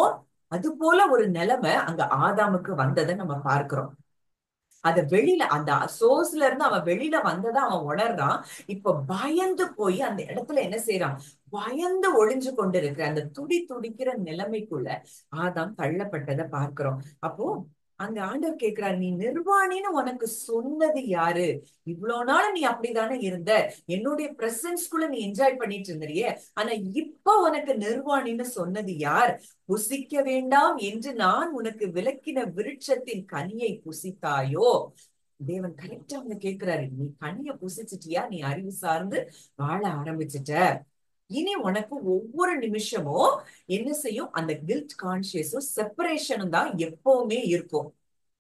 அது போல ஒரு நிலைமை அங்க ஆதாமுக்கு வந்ததை நம்ம பார்க்கிறோம். அத வெளியில அந்த சோர்ஸ்ல இருந்து அவன் வெளியில வந்ததை அவன் உணர்றான். இப்ப பயந்து போய் அந்த இடத்துல என்ன செய்யறான், பயந்து ஒளிஞ்சு கொண்டு இருக்கிற அந்த துடிக்கிற நிலைமைக்குள்ள ஆதாம் தள்ளப்பட்டதை பார்க்கிறோம். அப்போ அந்த ஆண்டவர் கேட்கிறார், நீ நிர்வாணின்னு உனக்கு சொன்னது யாரு? இவ்வளவு நாள் நீ அப்படித்தானே இருந்த, என்னுடைய பிரசன்ஸ்குள்ள நீ என்ஜாய் பண்ணிட்டு இருந்தியே, ஆனா இப்ப உனக்கு நிர்வாணின்னு சொன்னது யார்? புசிக்க வேண்டாம் என்று நான் உனக்கு விலக்கின விருட்சத்தின் கனியை புசித்தாயோ? தேவன் கரெக்டா அவங்க கேட்கிறாரு, நீ கனியை புசிச்சிட்டியா, நீ அறிவு சார்ந்து வாழ ஆரம்பிச்சிட்ட, இனி உனக்கு ஒவ்வொரு நிமிஷமும் என்ன செய்யும், அந்த கில்ட் கான்சியஸும் செப்பரேஷனும் தான் எப்பவுமே இருக்கும்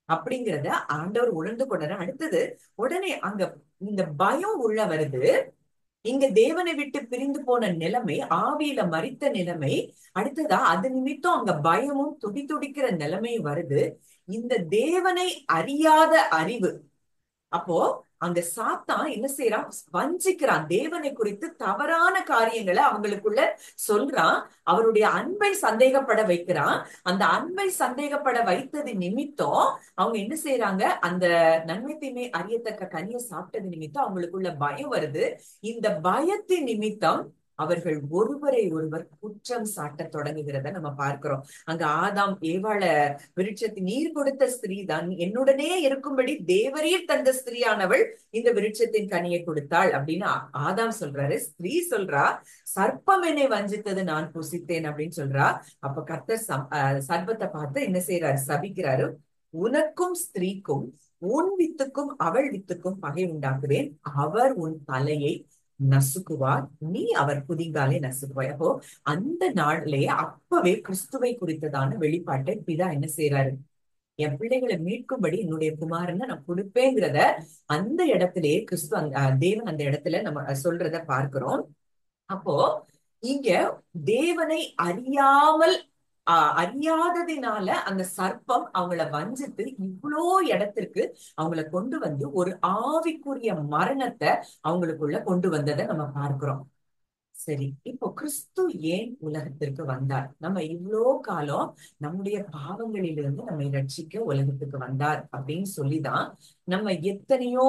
அப்படிங்கிறத ஆண்டவர் உணர்ந்து கொண்டாரு. அடுத்தது உடனே அங்க இந்த பயம் உள்ள வருது. இங்க தேவனை விட்டு பிரிந்து போன நிலைமை, ஆவியில மரித்த நிலைமை, அடுத்ததா அது நிமித்தம் அங்க பயமும் துடிக்கிற நிலைமை வருது. இந்த தேவனை அறியாத அறிவு. அப்போ அங்க சாத்தான் என்ன செய்யறான், வஞ்சிக்கிறான், தேவனை குறித்து தவறான காரியங்களை அவங்களுக்குள்ள சொல்றான், அவருடைய அன்பை சந்தேகப்பட வைக்கிறான். அந்த அன்பை சந்தேகப்பட வைத்தது நிமித்தம் அவங்க என்ன செய்யறாங்க, அந்த நன்மை தீமை அறியத்தக்க கனியை சாப்பிட்டது நிமித்தம் அவங்களுக்குள்ள பயம் வருது. இந்த பயத்தின் நிமித்தம் அவர்கள் ஒருவரை ஒருவர் குற்றம் சாட்ட தொடங்குகிறத நம்ம பார்க்கிறோம். அங்க ஆதாம் ஏவாள விருட்சத்தை, நீர் கொடுத்த ஸ்திரீ தான் என்னுடனே இருக்கும்படி தேவரீர் தந்த ஸ்திரீயானவள் இந்த விருட்சத்தின் கனியை கொடுத்தாள் அப்படின்னு ஆதாம் சொல்றாரு. ஸ்திரீ சொல்றா, சர்ப்பம் என்னை வஞ்சித்தது, நான் புசித்தேன் அப்படின்னு சொல்றா. அப்ப கர்த்தர் சர்ப்பத்தை பார்த்து என்ன செய்யறாரு, சபிக்கிறாரு. உனக்கும் ஸ்திரீக்கும் உன் வித்துக்கும் அவள் வித்துக்கும் பகை உண்டாக்குவேன், அவர் உன் தலையை நசுக்குவார், நீ அவர் குதிங்காலை நசுக்குவாய். அப்போ அந்த நாள்லயே அப்பவே கிறிஸ்துவை குறித்ததான வெளிப்பாட்டை பிதா என்ன செய்யறாரு? என் பிள்ளைகளை மீட்கும்படி என்னுடைய குமாரனை நான் கொடுப்பேங்கிறத அந்த இடத்திலேயே கிறிஸ்து தேவன் அந்த இடத்துல நம்ம சொல்றத பார்க்கிறோம். அப்போ இங்க தேவனை அறியாததினால அந்த சர்ப்பம் அவங்கள வஞ்சித்து இவ்வளோ இடத்திற்கு அவங்கள கொண்டு வந்து ஒரு ஆவிக்குரிய மரணத்தை அவங்களுக்குள்ள கொண்டு வந்ததை நம்ம பார்க்கிறோம். சரி, இப்போ கிறிஸ்து ஏன் உலகத்திற்கு வந்தார்? நம்ம இவ்வளோ காலம் நம்முடைய பாவங்களிலிருந்து நம்மை ரட்சிக்க உலகத்துக்கு வந்தார் அப்படின்னு சொல்லிதான் நம்ம எத்தனையோ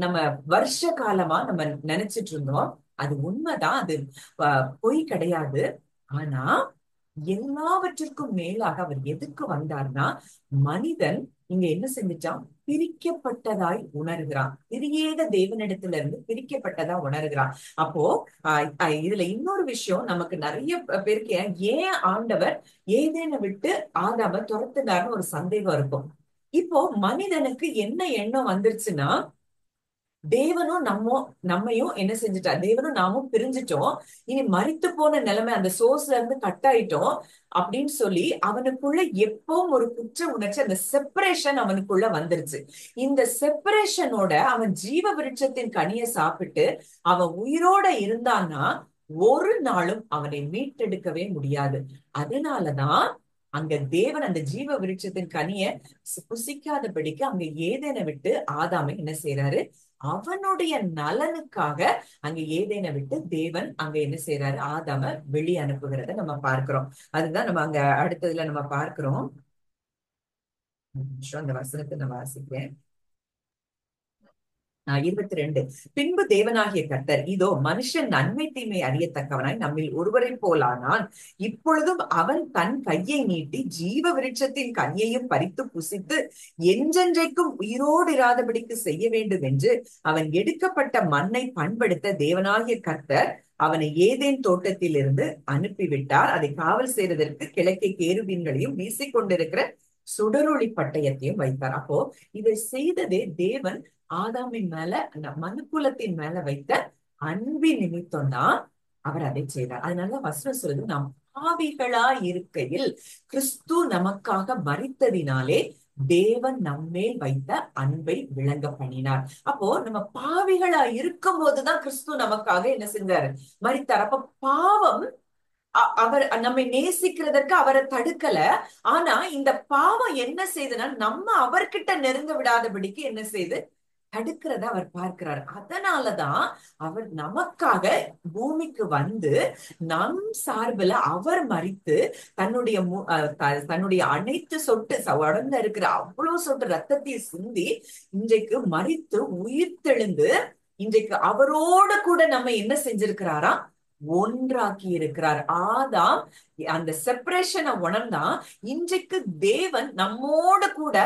நம்ம வருஷ காலமா நம்ம நினைச்சிட்டு இருந்தோம். அது உண்மைதான், அது பொய் கிடையாது. ஆனா எல்லாவற்றிற்கும் மேலாக அவர் எதுக்கு வந்தார்னா, மனிதன் இங்க என்ன செஞ்சுட்டான்? பிரிக்கப்பட்டதாய் உணர்கிறான். திரியேக தேவனிடத்துல இருந்து பிரிக்கப்பட்டதா உணர்கிறான். அப்போ இதுல இன்னொரு விஷயம் நமக்கு நிறைய பேருக்கு ஏன் ஆண்டவர் ஏதேனை விட்டு ஆதாம துரத்துனார்னு ஒரு சந்தேகம் இருக்கும். இப்போ மனிதனுக்கு என்ன எண்ணம் வந்துருச்சுன்னா, தேவனும் நம்மையும் என்ன செஞ்சுட்டா, தேவனும் நாமும் பிரிஞ்சுட்டோம், இனி மரித்து போன நிலைமை, அந்த சோர்ஸ்ல இருந்து கட் ஆயிட்டோம் அப்படின்னு சொல்லி அவனுக்குள்ள எப்பவும் ஒரு குற்ற உணர்ச்சி, அந்த செப்பரேஷன் அவனுக்குள்ள வந்துருச்சு. இந்த செப்பரேஷனோட அவன் ஜீவ விருட்சத்தின் கனியை சாப்பிட்டு அவன் உயிரோட இருந்தான்னா ஒரு நாளும் அவனை மீட்டெடுக்கவே முடியாது. அதனாலதான் அங்க தேவன் அந்த ஜீவ விருட்சத்தின் கனியை புசிக்காதபடிக்கு அங்க ஏதேனை விட்டு ஆதாமை என்ன செய்யறாரு? அவனுடைய நலனுக்காக அங்க ஏதேனை விட்டு தேவன் அங்க என்ன செய்யறாரு? ஆதாம வெளியே அனுப்புகிறத நம்ம பார்க்கிறோம். அதுதான் நம்ம அங்க அடுத்ததுல நம்ம பார்க்கிறோம். அந்த வசனத்தை நான் வாசிக்கிறேன். 22. பின்பு தேவனாகிய கர்த்தர், இதோ மனுஷன் நன்மை தீமை அறியத்தக்கவனாய் நம்மில் ஒருவரை போலானான், இப்பொழுதும் அவன் தன் கையை நீட்டி ஜீவ விருட்சத்தின் கனியையும் பறித்து புசித்து என்றென்றைக்கும் உயிரோடு இராதபடிக்கு செய்ய வேண்டும் என்று அவன் எடுக்கப்பட்ட மண்ணை பண்படுத்த தேவனாகிய கர்த்தர் அவனை ஏதேன் தோட்டத்தில் இருந்து அனுப்பிவிட்டார். அதை காவல் செய்வதற்கு கிழக்கே கேருபீன்களையும் வீசிக்கொண்டிருக்கிற சுடரொளி பட்டயத்தையும் வைத்தார். அப்போ இதை செய்ததே தேவன் ஆதாமின் மேல, அந்த மனுக்குலத்தின் மேல வைத்த அன்பின் நிமித்தம் தான் அவர் அதை செய்தார். அதனால வசனம் சொல்லுது, நாம் பாவிகளா இருக்கையில் கிறிஸ்து நமக்காக மரித்ததினாலே தேவன் நம்மேல் வைத்த அன்பை விளங்க பண்ணினார். அப்போ நம்ம பாவிகளா இருக்கும் போதுதான் கிறிஸ்து நமக்காக என்ன செஞ்சாரு? மரித்தார். அப்ப பாவம் அவர் நம்மை நேசிக்கிறதற்கு அவரை தடுக்கல. ஆனா இந்த பாவம் என்ன செய்யுதுன்னா, நம்ம அவர்கிட்ட நெருங்க விடாதபடிக்கு என்ன செய்து தடுக்கிறத அவர் பார்க்கிறார். அதனாலதான் அவர் நமக்காக பூமிக்கு வந்து நம் சார்பில் அவர் மரித்து தன்னுடைய அனைத்து சொட்டு உடம்புல இருக்கிற அவ்வளவு சொட்டு ரத்தத்தை சிந்தி இன்றைக்கு மரித்து உயிர் தெழுந்து இன்றைக்கு அவரோட கூட நம்ம என்ன செஞ்சிருக்கிறாரா? ஒன்றாக்கி இருக்கிறார். ஆதாம் அந்த செப்பரேஷனை உணர்ந்தான். இன்றைக்கு தேவன் நம்மோட கூட,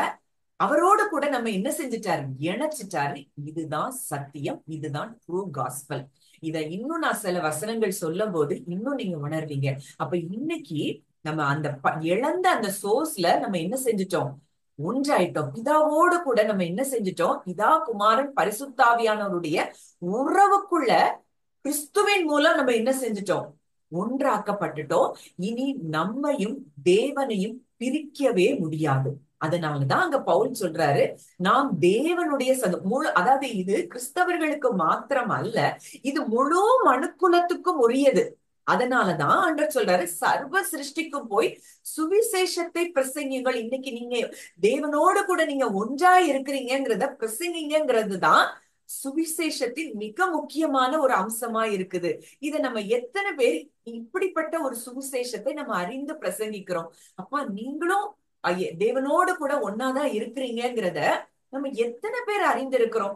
அவரோட கூட நம்ம என்ன செஞ்சுட்டாரு? இணைச்சிட்டாரு. இதுதான் சத்தியம், இதுதான் ட்ரூ காஸ்பல். இத இன்னும் நான் சில வசனங்கள் சொல்லும் போது இன்னும் நீங்க உணர்வீங்க. அப்ப இன்னைக்கு நம்ம அந்த இழந்த அந்த சோர்ஸ்ல நம்ம என்ன செஞ்சுட்டோம்? ஒன்றாயிட்டோம். பிதாவோடு கூட நம்ம என்ன செஞ்சுட்டோம்? பிதா குமாரன் பரிசுத்தாவியானவருடைய உறவுக்குள்ள கிறிஸ்துவின் மூலம் நம்ம என்ன செஞ்சுட்டோம்? ஒன்றாக்கப்பட்டுட்டோம். இனி நம்மையும் தேவனையும் பிரிக்கவே முடியாது. அதனாலதான் அங்க பவுல் சொல்றாரு, நாம் தேவனுடைய முழு, அதாவது இது கிறிஸ்தவர்களுக்கு மாத்திரம் அல்ல, இது முழு மனுக்குலத்துக்கும் உரியது. அதனாலதான் ஆண்டவர் சொல்றாரு, சர்வ சிருஷ்டிக்கும் போய் சுவிசேஷத்தை பிரசங்கிங்கள். இன்னைக்கு நீங்க தேவனோடு கூட நீங்க ஒன்றா இருக்கிறீங்கிறத பிரசங்கிங்கிறது தான் சுவிசேஷத்தின் மிக முக்கியமான ஒரு அம்சமா இருக்குது. இத நம்ம எத்தனை பேர் இப்படிப்பட்ட ஒரு சுவிசேஷத்தை நம்ம அறிந்து பிரசங்கிக்கிறோம்? அப்பா, நீங்களும் தேவனோடு கூட ஒன்னாதான் இருக்கிறீங்கிறத நம்ம எத்தனை பேர் அறிந்திருக்கிறோம்?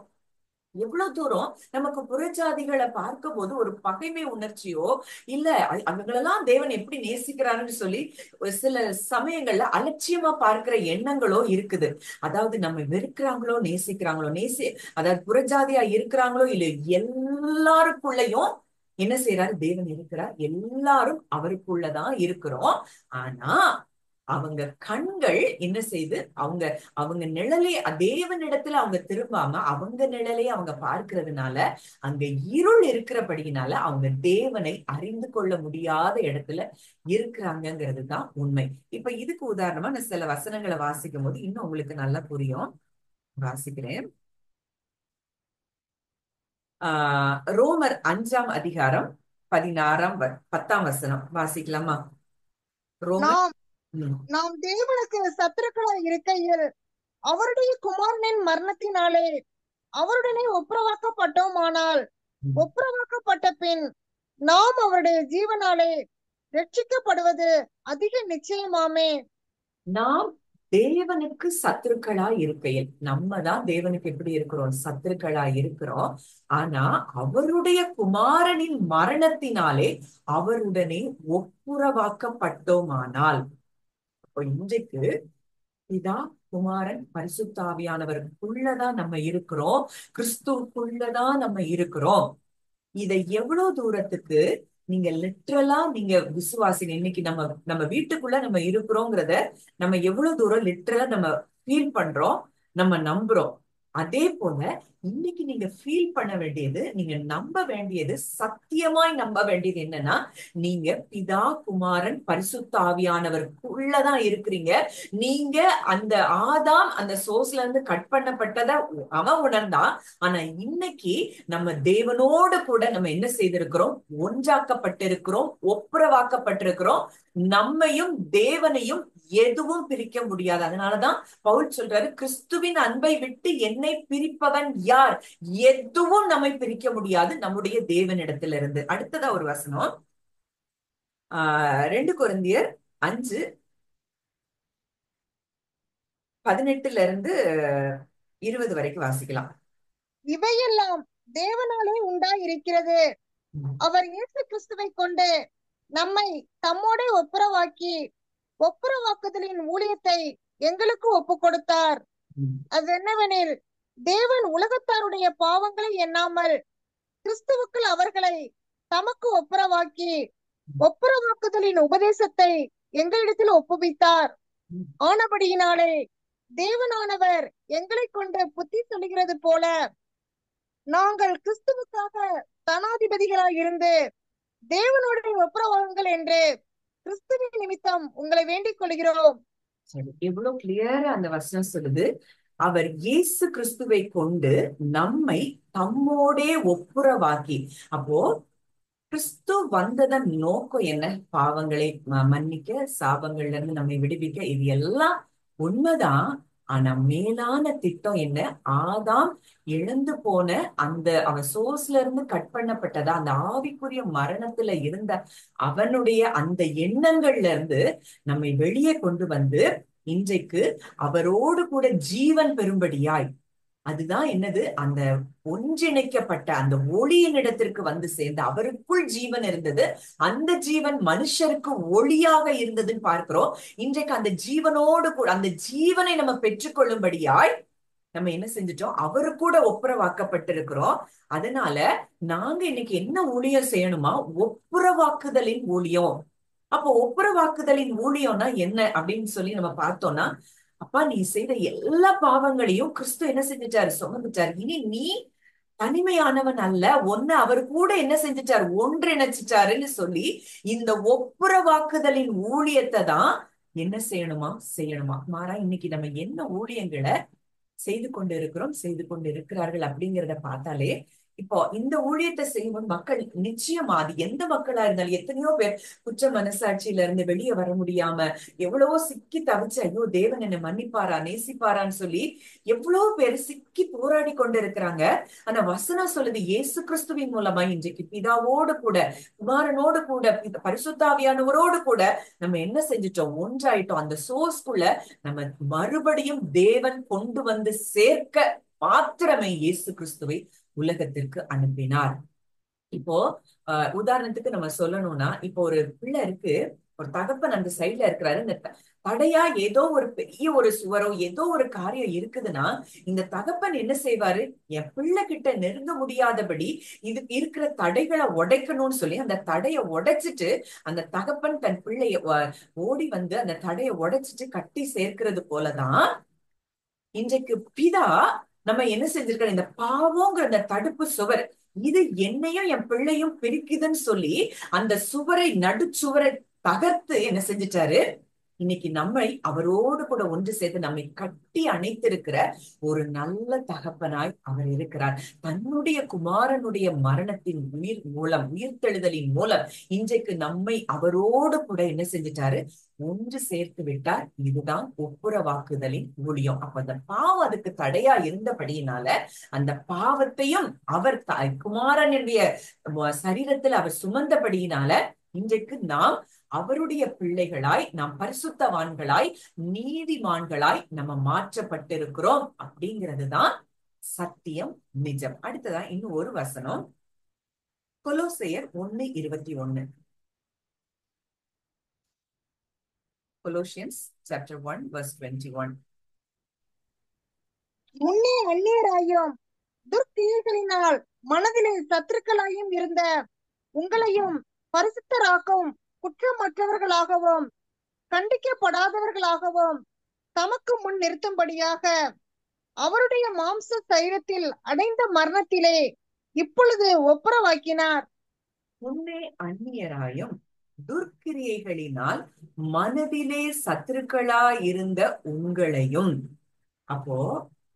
எவ்வளவு தூரம் நமக்கு புறஜாதிகளை பார்க்கும் போது ஒரு பகைமை உணர்ச்சியோ, இல்ல அவங்களெல்லாம் தேவன் எப்படி நேசிக்கிறாருன்னு சொல்லி சில சமயங்கள்ல அலட்சியமா பார்க்கிற எண்ணங்களோ இருக்குது. அதாவது நம்ம வெறுக்கிறாங்களோ நேசிக்கிறாங்களோ, அதாவது புறஜாதியா இருக்கிறாங்களோ இல்ல, எல்லாருக்குள்ளயும் என்ன செய்யறாரு? தேவன் இருக்கிறார். எல்லாரும் அவருக்குள்ளதான் இருக்கிறோம். ஆனா அவங்க கண்கள் என்ன செய்து அவங்க அவங்க நிழலே தேவனிடத்துல அவங்க திரும்பாம அவங்க நிழலே அவங்க பார்க்கிறதுனால அங்க இருள் இருக்கிறபடியினால அவங்க தேவனை அறிந்து கொள்ள முடியாத இடத்துல இருக்கிறாங்கிறது தான் உண்மை. இப்ப இதுக்கு உதாரணமா நான் சில வசனங்களை வாசிக்கும் போது இன்னும் உங்களுக்கு நல்லா புரியும். வாசிக்கிறேன். ரோமர் 5ஆம் அதிகாரம் 10ஆம் வசனம் வாசிக்கலாமா? ரோமர். நாம் தேவனுக்கு சத்துருக்களாய் இருக்கையில் அவருடைய குமாரனின் மரணத்தினாலே அவருடனே ஒப்புரவாக்கப்பட்டோமானால் ஒப்புரவாக்கப்பட்ட பின் நாம் அவருடைய ஜீவனாலே ரட்சிக்கப்படுவது அதிக நிச்சயமாமே. நாம் தேவனுக்கு சத்துருக்களா இருக்கையில், நம்ம தான் தேவனுக்கு எப்படி இருக்கிறோம்? சத்துருக்களா இருக்கிறோம். ஆனா அவருடைய குமாரனின் மரணத்தினாலே அவருடனே ஒப்புரவாக்கப்பட்டோமானால், இப்போ இன்றைக்கு பிதா குமாரன் பரிசுத்தாவியானவருக்குள்ளதான் நம்ம இருக்கிறோம், கிறிஸ்துவுக்குள்ளதான் நம்ம இருக்கிறோம். இதை எவ்வளவு தூரத்துக்கு நீங்க லிட்ரலா நீங்க விசுவாசிங்க. இன்னைக்கு நம்ம நம்ம வீட்டுக்குள்ள நம்ம இருக்கிறோங்கிறத நம்ம எவ்வளவு தூரம் லிட்ரலா நம்ம ஃபீல் பண்றோம், நம்ம நம்புறோம். அதே போல இன்னைக்கு நீங்க ஃபீல் பண்ண வேண்டியது, நீங்க நம்ப வேண்டியது, சத்தியமாய் நம்ப வேண்டியது என்னன்னா, நீங்க பிதா குமாரன் பரிசுத்த ஆவியானவருக்குள்ளதான் இருக்கிறீங்க. நீங்க அந்த ஆதாம் அந்த சோர்ஸ்ல இருந்து கட் பண்ணப்பட்டதை அவன் உணர்ந்தான். ஆனா இன்னைக்கு நம்ம தேவனோடு கூட நம்ம என்ன செய்திருக்கிறோம்? ஒன்றாக்கப்பட்டிருக்கிறோம், ஒப்புரவாக்கப்பட்டிருக்கிறோம். நம்மையும் தேவனையும் எதுவும் பிரிக்க முடியாது. அதனாலதான் பவுல் சொல்றாரு, கிறிஸ்துவின் அன்பை விட்டு என்னை பிரிப்பவன் யார்? எதுவும் நம்மை பிரிக்க முடியாது நம்முடைய தேவனிடத்திலிருந்து. அடுத்ததா ஒரு வசனம், 2 கொரிந்தியர் 5:18 வரைக்கும் வாசிக்கலாம். இவையெல்லாம் தேவனாலே உண்டாயிருக்கிறது, அவர் இயேசு கிறிஸ்துவை கொண்டு நம்மை தம்மோட ஒப்புரவாக்கி ஒப்புரவாக்குதலின் ஊழியத்தை எங்களுக்கு ஒப்பு கொடுத்தார். அது என்னவெனில், தேவன் உலகத்தாருடைய பாவங்களை எண்ணாமல் கிறிஸ்துவுக்குள் அவர்களை தமக்கு ஒப்புரவாக்கி ஒப்புரவாக்குதலின் உபதேசத்தை எங்களிடத்தில் ஒப்புவித்தார். ஆனபடியினாலே தேவனானவர் எங்களை கொண்டு புத்தி சொல்லுகிறது போல நாங்கள் கிறிஸ்துவுக்காக தனாதிபதிகளாய் இருந்து தேவனுடைய ஒப்புரவாகுங்கள் என்று கிறிஸ்துவின் நிமித்தம் உங்களை வேண்டிக் கொள்கிறோம். எவ்வளவு கிளியரா அந்த வசனம் சொல்லுது. அவர் இயேசு கிறிஸ்துவை கொண்டு நம்மை தம்மோடே ஒப்புரவாக்கி. அப்போ கிறிஸ்து வந்ததன் நோக்கம் என்ன? பாவங்களை மன்னிக்க, சாபங்கள்ல இருந்து நம்மை விடுவிக்க. இது எல்லாம் உண்மைதான். ஆனா மேலான திட்டம் என்ன? ஆதாம் இழந்து போன அந்த அவன் சோர்ஸ்ல இருந்து கட் பண்ணப்பட்டதா அந்த ஆவிக்குரிய மரணத்துல இருந்த அவனுடைய அந்த எண்ணங்கள்ல இருந்து நம்மை வெளியே கொண்டு வந்து இன்றைக்கு அவரோடு கூட ஜீவன் பெறும்படியாய், அதுதான் என்னது? அந்த ஒன்றிணைக்கப்பட்ட அந்த ஒளியின் இடத்திற்கு வந்து சேர்ந்து அவருக்குள் ஜீவன் இருந்தது. அந்த ஜீவன் மனுஷருக்கு ஒளியாக இருந்ததுன்னு பார்க்கிறோம். இன்றைக்கு அந்த ஜீவனோடு கூட அந்த ஜீவனை நம்ம பெற்றுக்கொள்ளும்படியாய் நம்ம என்ன செஞ்சுட்டோம்? அவரு கூட ஒப்புரவாக்கப்பட்டிருக்கிறோம். அதனால நாங்க இன்னைக்கு என்ன ஊழியம் செய்யணுமா? ஒப்புரவாக்குதலின் ஊழியம். அப்போ ஒப்புரவாக்குதலின் ஊழியம்னா என்ன அப்படின்னு சொல்லி நம்ம பார்த்தோம்னா, அப்பா நீ செய்த எல்லா பாவங்களையும் கிறிஸ்து என்ன செஞ்சுட்டாரு? சுமந்துட்டாரு. இனி நீ தனிமையானவன் அல்ல, ஒன்னு அவரு கூட என்ன செஞ்சுட்டாரு? ஒன்றிணைச்சிட்டாருன்னு சொல்லி இந்த ஒப்புரவாக்குதலின் ஊழியத்தை தான் என்ன செய்யணுமா. மாறா இன்னைக்கு நம்ம என்ன ஊழியங்களை செய்து கொண்டு இருக்கிறோம், செய்து கொண்டு இருக்கிறார்கள் அப்படிங்கிறத பார்த்தாலே, இப்போ இந்த ஊழியத்தை செய்யும் மக்கள் நிச்சயமா, அது எந்த மக்களா இருந்தாலும், எத்தனையோ பேர் குற்ற மனசாட்சியில இருந்து வெளியே வர முடியாம எவ்வளவோ சிக்கி தவிச்சு, ஐயோ தேவன் என்னை மன்னிப்பாரா, நேசிப்பாரான்னு சொல்லி எவ்வளவு பேர் சிக்கி போராடி கொண்டு இருக்கிறாங்க. ஆனா வசனம் சொல்லுது, இயேசு கிறிஸ்துவின் மூலமா இன்றைக்கு பிதாவோடு கூட, குமாரனோடு கூட, பரிசுத்தாவியானவரோடு கூட நம்ம என்ன செஞ்சுட்டோம்? ஒன்றாயிட்டோம். அந்த சோர்ஸ்குள்ள நம்ம மறுபடியும் தேவன் கொண்டு வந்து சேர்க்க மாத்திரமே இயேசு கிறிஸ்துவை உலகத்திற்கு அனுப்பினார். இப்போ உதாரணத்துக்கு நம்ம சொல்லணும்னா, இப்போ ஒரு பிள்ளை இருக்கு, ஒரு தகப்பன் அந்த சைட்ல இருக்கிறாரு. இந்த தடையா ஏதோ ஒரு பெரிய ஒரு சுவரோ ஏதோ ஒரு காரியம் இருக்குதுன்னா, இந்த தகப்பன் என்ன செய்வாரு? என் பிள்ளை கிட்ட நெருங்க முடியாதபடி இது இருக்கிற தடைகளை உடைக்கணும்னு சொல்லி அந்த தடையை உடைச்சிட்டு அந்த தகப்பன் தன் பிள்ளைய ஓடி வந்து அந்த தடையை உடைச்சிட்டு கட்டி சேர்க்கிறது போலதான் இன்றைக்கு பிதா நம்ம என்ன செஞ்சிருக்கோம்? இந்த பாவங்கிற அந்த தடுப்பு சுவர், இது என்னையும் என் பிள்ளையும் பிரிக்குதுன்னு சொல்லி அந்த சுவரை நடுச்சுவரை தகர்த்து என்ன செஞ்சிட்டாரு? இன்னைக்கு நம்மை அவரோடு கூட ஒன்று சேர்த்து நம்மை கட்டி அணைத்திருக்கிற ஒரு நல்ல தகப்பனாய் அவர் இருக்கிறார். தன்னுடைய குமாரனுடைய மரணத்தின் உயிர்த்தெழுதலின் மூலம் இன்றைக்கு நம்மை அவரோடு கூட என்ன செஞ்சிட்டாரு? ஒன்று சேர்த்து விட்டார். இதுதான் ஒப்புரவாக்குதலின் ஊழியம். அப்ப அந்த பாவம் அதுக்கு தடையா இருந்தபடியினால அந்த பாவத்தையும் அவர் குமாரனுடைய சரீரத்தில் அவர் சுமந்தபடியினால இன்றைக்கு நாம் அவருடைய பிள்ளைகளாய், நாம் பரிசுத்தவான்களாய், நீதிமான்களாய் நம்ம மாற்றப்பட்டிருக்கிறோம். அப்படிங்கிறதுதான் சத்தியம், நிஜம். அடுத்ததான் இன்னும் ஒரு வசனம், கொலோசையர் 1:21. Colossians chapter 1 verse 21. முன்னே அந்நியராயும் துர்க்கிரியைகளினால் மனதிலே சத்துருக்களாயும் இருந்த உங்களையும் பரிசுத்தராக்கவும் குற்றமற்றவர்களாகவும் கண்டிக்கப்படாதவர்களாகவும் தமக்கு முன் நிறுத்தும்படியாக அவருடைய மாம்ச சரீரத்தில் அடைந்த மரணத்திலே இப்பொழுது ஒப்புரவாக்கினார். முன்னே அந்நியராயும் துர்க்கிரியைகளினால் மனதிலே சத்துருக்களாயிருந்த உங்களையும். அப்போ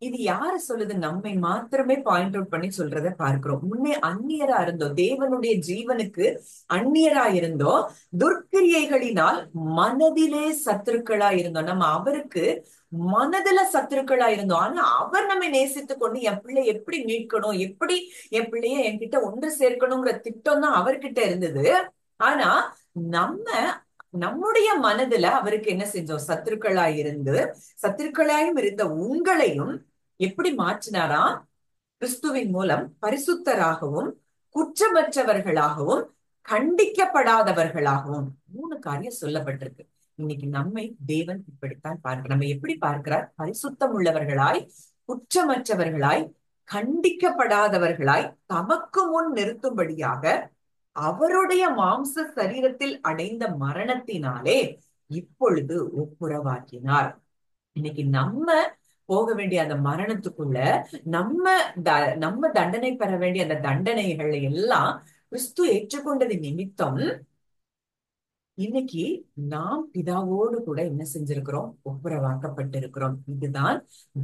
இது யாரு சொல்லுது? நம்மை மாத்திரமே பாயிண்ட் அவுட் பண்ணி சொல்றத பார்க்கிறோம். முன்னே அந்நியரா இருந்தோம், தேவனுடைய ஜீவனுக்கு அந்நியரா இருந்தோம், துர்க்கிரியைகளினால் மனதிலே சத்துருக்களா இருந்தோம். நம்ம அவருக்கு மனதுல சத்துருக்களா இருந்தோம். ஆனா அவர் நம்மை நேசித்து கொண்டு என் பிள்ளை எப்படி மீட்கணும், எப்படி என் பிள்ளைய என்கிட்ட ஒன்று சேர்க்கணுங்கிற திட்டம் தான் அவர்கிட்ட இருந்தது. ஆனா நம்ம நம்முடைய மனதுல அவருக்கு என்ன செஞ்சோம்? சத்துருக்களாயும் இருந்த உங்களையும் எப்படி மாற்றினாரா? கிறிஸ்துவின் மூலம் பரிசுத்தராகவும் குற்றமற்றவர்களாகவும் கண்டிக்கப்படாதவர்களாகவும். 3 காரியம் சொல்லப்பட்டிருக்கு. இன்னைக்கு நம்மை தேவன் இப்படித்தான் பார்க்க. நம்ம எப்படி பார்க்கிறார்? பரிசுத்தம் உள்ளவர்களாய், குற்றமற்றவர்களாய், கண்டிக்கப்படாதவர்களாய் தமக்கு முன் நிறுத்தும்படியாக அவருடைய மாம்ச சரீரத்தில் அடைந்த மரணத்தினாலே இப்பொழுது ஒப்புரவாக்கினார். இன்னைக்கு நம்ம போக வேண்டிய அந்த மரணத்துக்குள்ள நம்ம தண்டனை பெற வேண்டிய அந்த தண்டனைகளை எல்லாம் கிறிஸ்து ஏற்றுக்கொண்டது நிமித்தம் இன்னைக்கு நாம் பிதாவோடு கூட என்ன செஞ்சிருக்கிறோம்? ஒப்புரவாக்கப்பட்டிருக்கிறோம். இதுதான்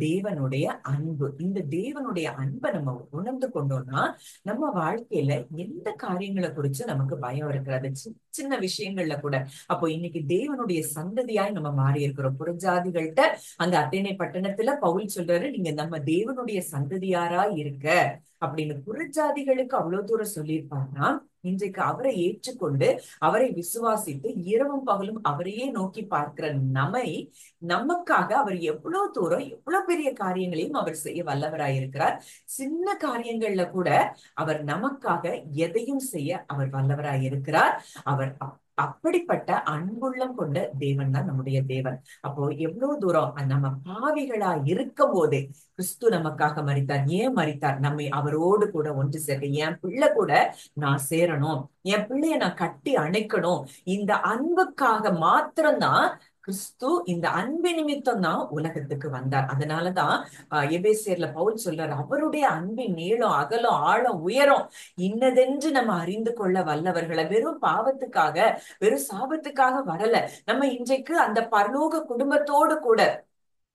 தேவனுடைய அன்பு. இந்த தேவனுடைய அன்பை நம்ம உணர்ந்து கொண்டோம்னா நம்ம வாழ்க்கையில எந்த காரியங்களை குறிச்சு நமக்கு பயம் இருக்கிறது, சின்ன விஷயங்கள்ல கூட. அப்போ இன்னைக்கு தேவனுடைய சந்ததியாய் நம்ம மாறி இருக்கிறோம். புறஜாதிகள்கிட்ட அந்த அத்தேனை பட்டணத்துல பவுல் சொல்றாரு, நீங்க நம்ம தேவனுடைய சந்ததியாரா இருக்க அப்படின்னு. புறஜாதிகளுக்கு அவ்வளவு தூரம் சொல்லியிருப்பாங்கன்னா இன்றைக்கு அவரை ஏற்றுக்கொண்டு அவரை விசுவாசித்து இரவும் பகலும் அவரையே நோக்கி பார்க்கிற நமக்காக அவர் எவ்வளவு தூரம் எவ்வளவு பெரிய காரியங்களையும் அவர் செய்ய வல்லவராயிருக்கிறார். சின்ன காரியங்கள்ல கூட அவர் நமக்காக எதையும் செய்ய அவர் வல்லவராயிருக்கிறார். அவர் அப்படிப்பட்ட அன்புள்ளம் கொண்ட தேவன் தான் நம்முடைய தேவன். அப்போ எவ்வளவு தூரம் நம்ம பாவிகளா இருக்கும் போதே கிறிஸ்து நமக்காக மரித்தார். ஏன் மரித்தார்? நம்மை அவரோடு கூட ஒன்று சேர்க்க. என் பிள்ளை கூட நான் சேரணும், என் பிள்ளைய நான் கட்டி அணைக்கணும். இந்த அன்புக்காக மாத்திரம்தான் கிறிஸ்து, இந்த அன்பு நிமித்தம் தான் உலகத்துக்கு வந்தார். அதனாலதான் எபேசியர்ல பவுல் சொல்றாரு, அவருடைய அன்பின் நீளம் அகலம் ஆழம் உயரம் இன்னதென்று நம்ம அறிந்து கொள்ள வல்லவர்களை. வெறும் பாவத்துக்காக வெறும் சாபத்துக்காக வரல. நம்ம இன்றைக்கு அந்த பரலோக குடும்பத்தோடு கூட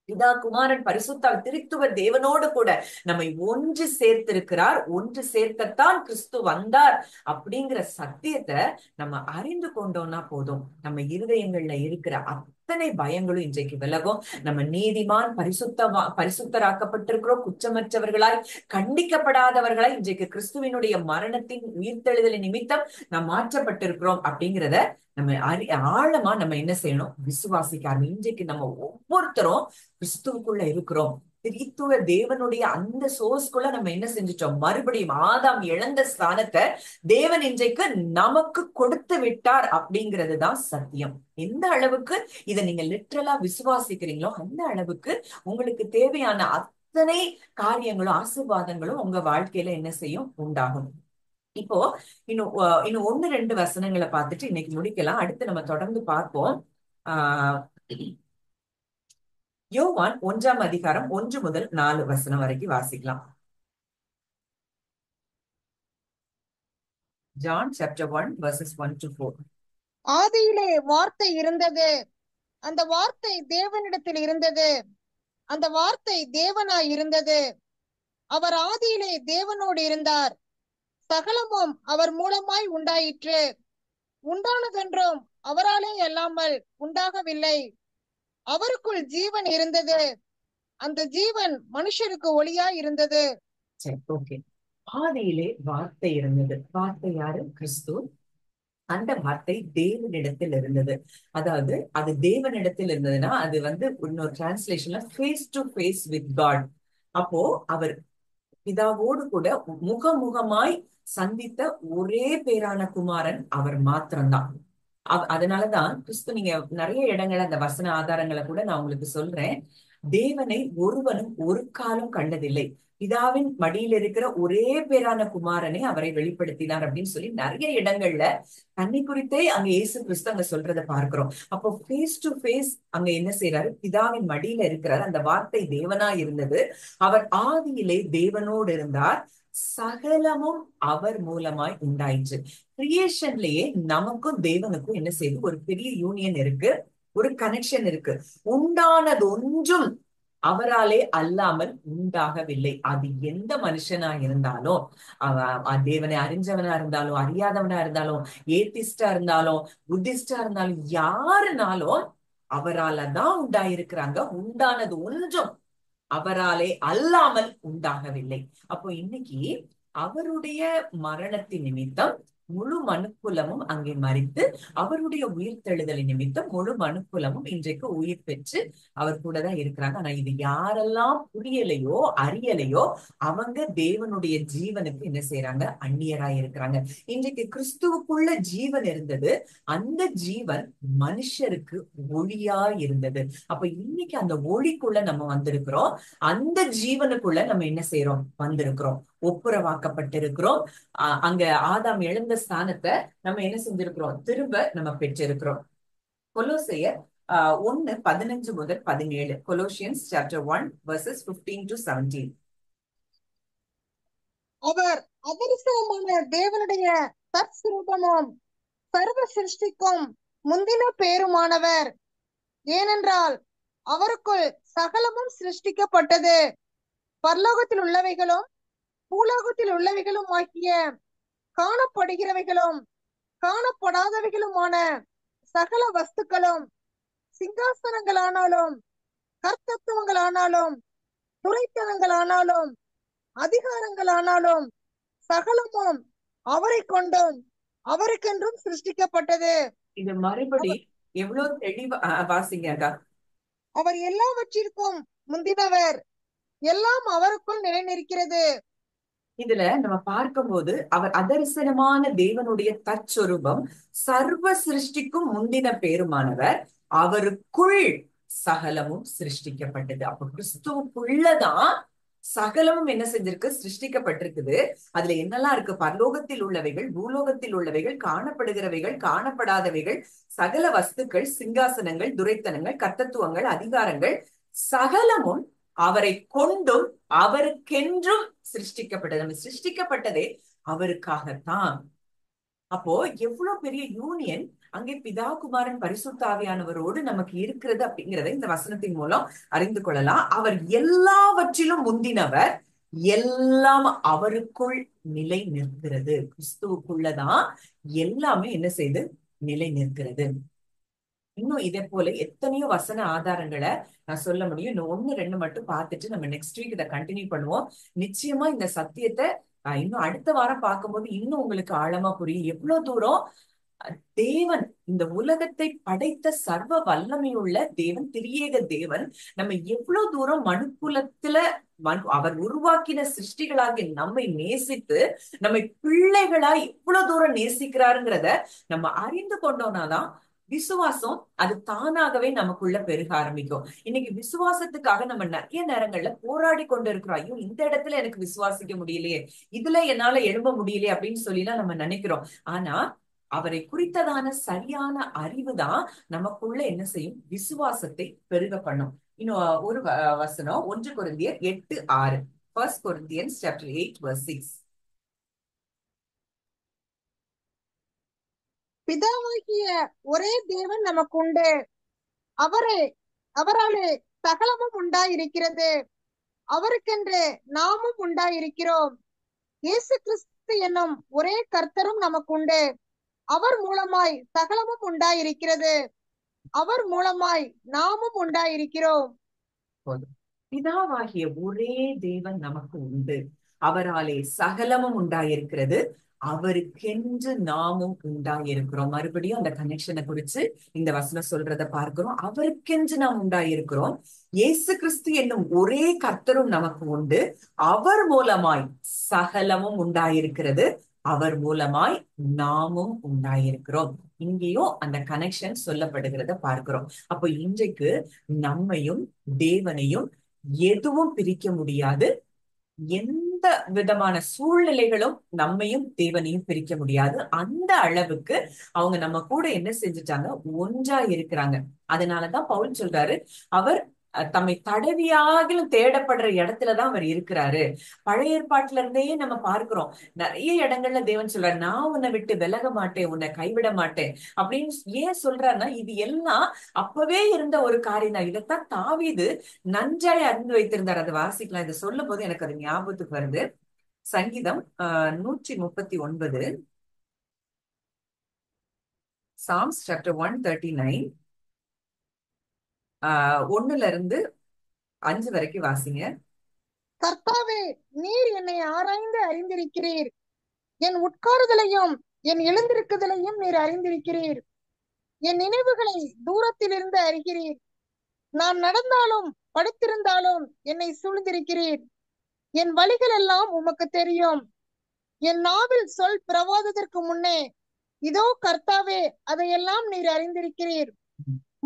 பிதா குமாரன் பரிசுத்த திருத்துவ தேவனோடு கூட நம்மை ஒன்று சேர்த்திருக்கிறார். ஒன்று சேர்க்கத்தான் கிறிஸ்து வந்தார் அப்படிங்கிற சத்தியத்தை நம்ம அறிந்து கொண்டோம்னா போதும், நம்ம இருதயங்கள்ல இருக்கிற அத்தனை பயங்களும் இன்றைக்கு விலகும். நம்ம நீதிமான் பரிசுத்தராக்கப்பட்டிருக்கிறோம். குற்றமற்றவர்களாய் கண்டிக்கப்படாதவர்களாய் இன்றைக்கு கிறிஸ்துவினுடைய மரணத்தின் உயிர்த்தெழுதலின் நிமித்தம் நாம் மாற்றப்பட்டிருக்கிறோம். அப்படிங்கிறத நம்ம ஆழமா நம்ம என்ன செய்யணும்? விசுவாசிக்க. இன்றைக்கு நம்ம ஒவ்வொருத்தரும் கிறிஸ்துவுக்குள்ள இருக்கிறோம். திரித்துவ தேவனுடைய அந்த சோர்ஸ்குள்ள நம்ம என்ன செஞ்சுட்டோம்? மறுபடியும் ஆதாம் இழந்த ஸ்தானத்தை தேவன் இன்றைக்கு நமக்கு கொடுத்து விட்டார் அப்படிங்கிறது தான் சத்தியம். எந்த அளவுக்கு இதை நீங்க லிட்ரலா விசுவாசிக்கிறீங்களோ அந்த அளவுக்கு உங்களுக்கு தேவையான அத்தனை காரியங்களும் ஆசீர்வாதங்களும் உங்க வாழ்க்கையில என்ன செய்யும்? உண்டாகும். இப்போ இன்னும் ஒன்னு ரெண்டு வசனங்களை பார்த்துட்டு இன்னைக்கு முடிக்கலாம். அடுத்து நம்ம தொடர்ந்து பார்ப்போம். ஆஹ் யோவான் 1 1 முதல் 4 வசனம் வரைக்கும் வாசிக்கலாம். John chapter 1 verses 1 to 4. ஆதியிலே வார்த்தை இருந்தது, அந்த வார்த்தை தேவனிடத்தில் இருந்தது, அந்த வார்த்தை தேவனாய் இருந்தது. அவர் ஆதியிலே தேவனோடு இருந்தார். சகலமும் அவர் மூலமாய் உண்டாயிற்று. உண்டானதென்றும் அவராலே அல்லாமல் உண்டாகவில்லை. அவருக்குள் ஜீவன் இருந்தது, அந்த ஜீவன் மனுஷருக்கு ஒளியாய் இருந்தது. சரி, ஓகே. ஆதியிலே வார்த்தை இருந்தது. வார்த்தை யாரு? கிறிஸ்து. அந்த வார்த்தை தேவனிடத்தில் இருந்தது. அதாவது அது தேவனிடத்தில் இருந்ததுன்னா அது இன்னொரு டிரான்ஸ்லேஷன்ல face to face with God. அப்போ அவர் பிதாவோடு கூட முகமுகமாய் சந்தித்த ஒரே பேரான குமாரன் அவர் மாத்திரம்தான். அதனாலதான் கிறிஸ்து, நீங்க நிறைய இடங்கள் அந்த வசன ஆதாரங்களை கூட நான் உங்களுக்கு சொல்றேன். தேவனை ஒருவனும் ஒரு காலம் கண்டதில்லை, பிதாவின் மடியில் இருக்கிற ஒரே பேரான குமாரனை அவரை வெளிப்படுத்தினார் அப்படின்னு சொல்லி நிறைய இடங்கள்ல தன்னை குறித்தே அங்க இயேசு கிறிஸ்து அங்க சொல்றதை பார்க்கிறோம். அப்போ ஃபேஸ் டு ஃபேஸ் அங்க என்ன செய்யறாரு? பிதாவின் மடியில இருக்கிறார். அந்த வார்த்தை தேவனா இருந்தது. அவர் ஆதியிலே தேவனோடு இருந்தார். சகலமும் அவர் மூலமாய் உண்டாயிற்று. கிரியேஷன்லயே நமக்கும் தேவனுக்கும் என்ன செய்யுது? ஒரு பெரிய யூனியன் இருக்கு, ஒரு கனெக்ஷன் இருக்கு. உண்டானது ஒன்றும் அவராலே அல்லாமல் உண்டாகவில்லை. அது எந்த மனுஷனா இருந்தாலும், தேவனை அறிஞ்சவனா இருந்தாலும் அறியாதவனா இருந்தாலும், ஏத்திஸ்டா இருந்தாலும் புத்திஸ்டா இருந்தாலும், யாருனாலும் அவரால தான் உண்டாயிருக்கிறாங்க. உண்டானது ஒன்றும் அவராலே அல்லாமல் உண்டாகவில்லை. அப்போ இன்னைக்கு அவருடைய மரணத்தின் நிமித்தம் முழு மனுக்குலமும் அங்கே மரித்து, அவருடைய உயிர்த்தெழுதலின் நிமித்தம் முழு மனுக்குலமும் இன்றைக்கு உயிர் பெற்று அவர் கூட தான் இருக்கிறாங்க. ஆனா இது யாரெல்லாம் புரியலையோ அறியலையோ அவங்க தேவனுடைய ஜீவனுக்கு என்ன செய்யறாங்க? அந்நியராய் இருக்கிறாங்க. இன்றைக்கு கிறிஸ்துவுக்குள்ள ஜீவன் இருந்தது. அந்த ஜீவன் மனுஷருக்கு ஒளியா இருந்தது. அப்ப இன்னைக்கு அந்த ஒளிக்குள்ள நம்ம வந்திருக்கிறோம். அந்த ஜீவனுக்குள்ள நம்ம என்ன செய்யறோம்? வந்திருக்கிறோம், ஒப்புரவாக்கப்பட்டிருக்கிறோம். அங்க ஆதாம் எழுந்த ஸ்தானத்தை நம்ம என்ன செஞ்சிருக்கிறோம்? திரும்ப நம்ம பெற்றிருக்கிறோம். கொலோசையர் 1 15 முதல் 17. Colossians chapter 1 verses 15 to 17. அவர் அதரிசனமான தேவனுடைய தற்சுரூபமும் சர்வ சிருஷ்டிக்கும் முந்தின பேருமானவர். ஏனென்றால் அவருக்குள் சகலமும் சிருஷ்டிக்கப்பட்டது, பரலோகத்தில் உள்ளவைகளும் பூலோகத்தில் உள்ளவைகளும் ஆகிய காணப்படுகிறவைகளும் காணப்படாதவைகளுமான சகல வஸ்துக்களும், சிங்காசனங்களானாலும் கர்த்தத்துவங்களானாலும் துரைத்தனங்களானாலும் அதிகாரங்களானாலும் சகலமும் அவரை கொண்டும் அவருக்கென்றும் சிருஷ்டிக்கப்பட்டது. இது மறுபடி எவ்வளவு தெளிவா வாசிங்க. அவர் எல்லாவற்றிற்கும் முந்தினவர், எல்லாம் அவருக்குள் நிலைநிற்கிறது. இதுல நம்ம பார்க்கும்போது அவர் அதரிசனமான தேவனுடைய தற்சொரூபம், சர்வ சிருஷ்டிக்கும் முந்தின பேருமானவர், அவருக்குள் சகலமும் சிருஷ்டிக்கப்பட்டது. அப்ப கிறிஸ்துவுக்குள்ளதான் சகலமும் என்ன செஞ்சிருக்கு? சிருஷ்டிக்கப்பட்டிருக்குது. அதுல என்னெல்லாம் இருக்கு? பரலோகத்தில் உள்ளவைகள், பூலோகத்தில் உள்ளவைகள், காணப்படுகிறவைகள், காணப்படாதவைகள், சகல வஸ்துக்கள், சிங்காசனங்கள், துரைத்தனங்கள், கர்த்தத்துவங்கள், அதிகாரங்கள், சகலமும் அவரை கொண்டும் அவருக்கென்றும் சிருஷ்டிக்கப்பட்டது. நம்ம சிருஷ்டிக்கப்பட்டதே அவருக்காகத்தான். அப்போ எவ்வளவு பெரிய யூனியன் அங்கே பிதா குமாரன் பரிசுத்த ஆவியானவரோடு நமக்கு இருக்கிறது அப்படிங்கிறத இந்த வசனத்தின் மூலம் அறிந்து கொள்ளலாம். அவர் எல்லாவற்றிலும் முந்தினவர், எல்லாம் அவருக்குள் நிலை நிற்கிறது. கிறிஸ்துவுக்குள்ளதான் எல்லாமே என்ன செய்து நிலை நிற்கிறது. இன்னும் இதே போல எத்தனையோ வசன ஆதாரங்களை நான் சொல்ல முடியும். இன்னும் 1 2 மட்டும் பார்த்துட்டு நம்ம நெக்ஸ்ட் வீக் இதை கண்டினியூ பண்ணுவோம். நிச்சயமா இந்த சத்தியத்தை இன்னும் அடுத்த வாரம் பார்க்கும்போது இன்னும் உங்களுக்கு ஆழமா புரியும். எவ்வளவு தூரம் தேவன், இந்த உலகத்தை படைத்த சர்வ வல்லமையுள்ள தேவன், திரியேக தேவன் நம்ம எவ்வளவு தூரம் மனுக்குலத்துல அவர் உருவாக்கின சிருஷ்டிகளாகிய நம்மை நேசித்து நம்மை பிள்ளைகளாய் எவ்வளவு தூரம் நேசிக்கிறாருங்கிறத நம்ம அறிந்து கொண்டோம்னாதான் விசுவாசம் அது தானாகவே நமக்குள்ள பெருக ஆரம்பிக்கும். இன்னைக்கு விசுவாசத்துக்காக நம்ம நிறைய நேரங்கள்ல போராடி கொண்டு இருக்கிறோம். ஐயோ, இந்த இடத்துல எனக்கு விசுவாசிக்க முடியலையே, இதுல என்னால எழும்ப முடியலையே அப்படின்னு சொல்லிலாம் நம்ம நினைக்கிறோம். ஆனா அவரை குறித்ததான சரியான அறிவுதான் நமக்குள்ள என்ன செய்யும், விசுவாசத்தை பெருக பண்ணும். இன்னும் ஒரு வசனம், 1 கொரிந்தியர் 8:6. 1 Corinthians chapter 8 verse 6. பிதாவாகிய ஒரே தேவன் நமக்கு உண்டு, அவராலே சகலமும் உண்டாயிருக்கிறது, அவருக்கென்று நாமும் உண்டாயிருக்கிறோம். இயேசு கிறிஸ்து என்னும் ஒரே கர்த்தரும் நமக்கு உண்டு, அவர் மூலமாய் சகலமும் உண்டாயிருக்கிறது, அவர் மூலமாய் நாமும் உண்டாயிருக்கிறோம். பிதாவாகிய ஒரே தேவன் நமக்கு உண்டு, அவராலே சகலமும் உண்டாயிருக்கிறது, அவருக்கென்று நாமும் உண்டாயிருக்கிறோம். மறுபடியும் அந்த கனெக்ஷனை குறிச்சு இந்த வசனம் சொல்றத பார்க்கிறோம். அவருக்கென்று நாம் உண்டாயிருக்கிறோம். இயேசு கிறிஸ்து என்னும் ஒரே கர்த்தரும் நமக்கு உண்டு, அவர் மூலமாய் சகலமும் உண்டாயிருக்கிறது, அவர் மூலமாய் நாமும் உண்டாயிருக்கிறோம். இங்கேயும் அந்த கனெக்ஷன் சொல்லப்படுகிறத பார்க்கிறோம். அப்போ இன்றைக்கு நம்மையும் தேவனையும் எதுவும் பிரிக்க முடியாது. எந்த விதமான சூழ்நிலைகளும் நம்மையும் தேவனையும் பிரிக்க முடியாது. அந்த அளவுக்கு அவங்க நம்ம கூட என்ன செஞ்சுட்டாங்க, ஒன்றா இருக்கிறாங்க. அதனாலதான் பவுல் சொல்றாரு, அவர் தம்மை தடவியாகிலும் தேடப்படுற இடத்துலதான் அவர் இருக்கிறாரு. பழைய ஏற்பாட்டுல இருந்தே நம்ம பார்க்கிறோம், நிறைய இடங்கள்ல தேவன் சொல்றாரு, நான் உன்னை விட்டு விலக மாட்டேன், உன்னை கைவிட மாட்டேன் அப்படின்னு. ஏன் சொல்றாருன்னா, இது எல்லாம் அப்பவே இருந்த ஒரு காரியம் தான். இதைத்தான் தாவீது நன்றாய் அறிந்து வைத்திருந்தார். அதை வாசிக்கலாம். இதை சொல்லும் போது எனக்கு அது ஞாபகத்துக்கு வருது. சங்கீதம் 139, சாம்ஸ் சாப்டர் 139, 1-5 வரைக்கும் வாசிங்க. கர்த்தாவே, நீர் என்னை ஆராய்ந்து அறிந்திருக்கிறீர், என் உட்காருதலையும் என் எழுந்திருக்குதலையும் நீர் அறிந்திருக்கிறீர், என் நினைவுகளை தூரத்திலிருந்து அறிகிறீர். நான் நடந்தாலும் படுத்திருந்தாலும் என்னை சூழ்ந்திருக்கிறீர், என் வழிகள் எல்லாம் உமக்கு தெரியும். என் நாவில் சொல் பிறவாததற்கு முன்னே இதோ கர்த்தாவே, அதையெல்லாம் நீர் அறிந்திருக்கிறீர்.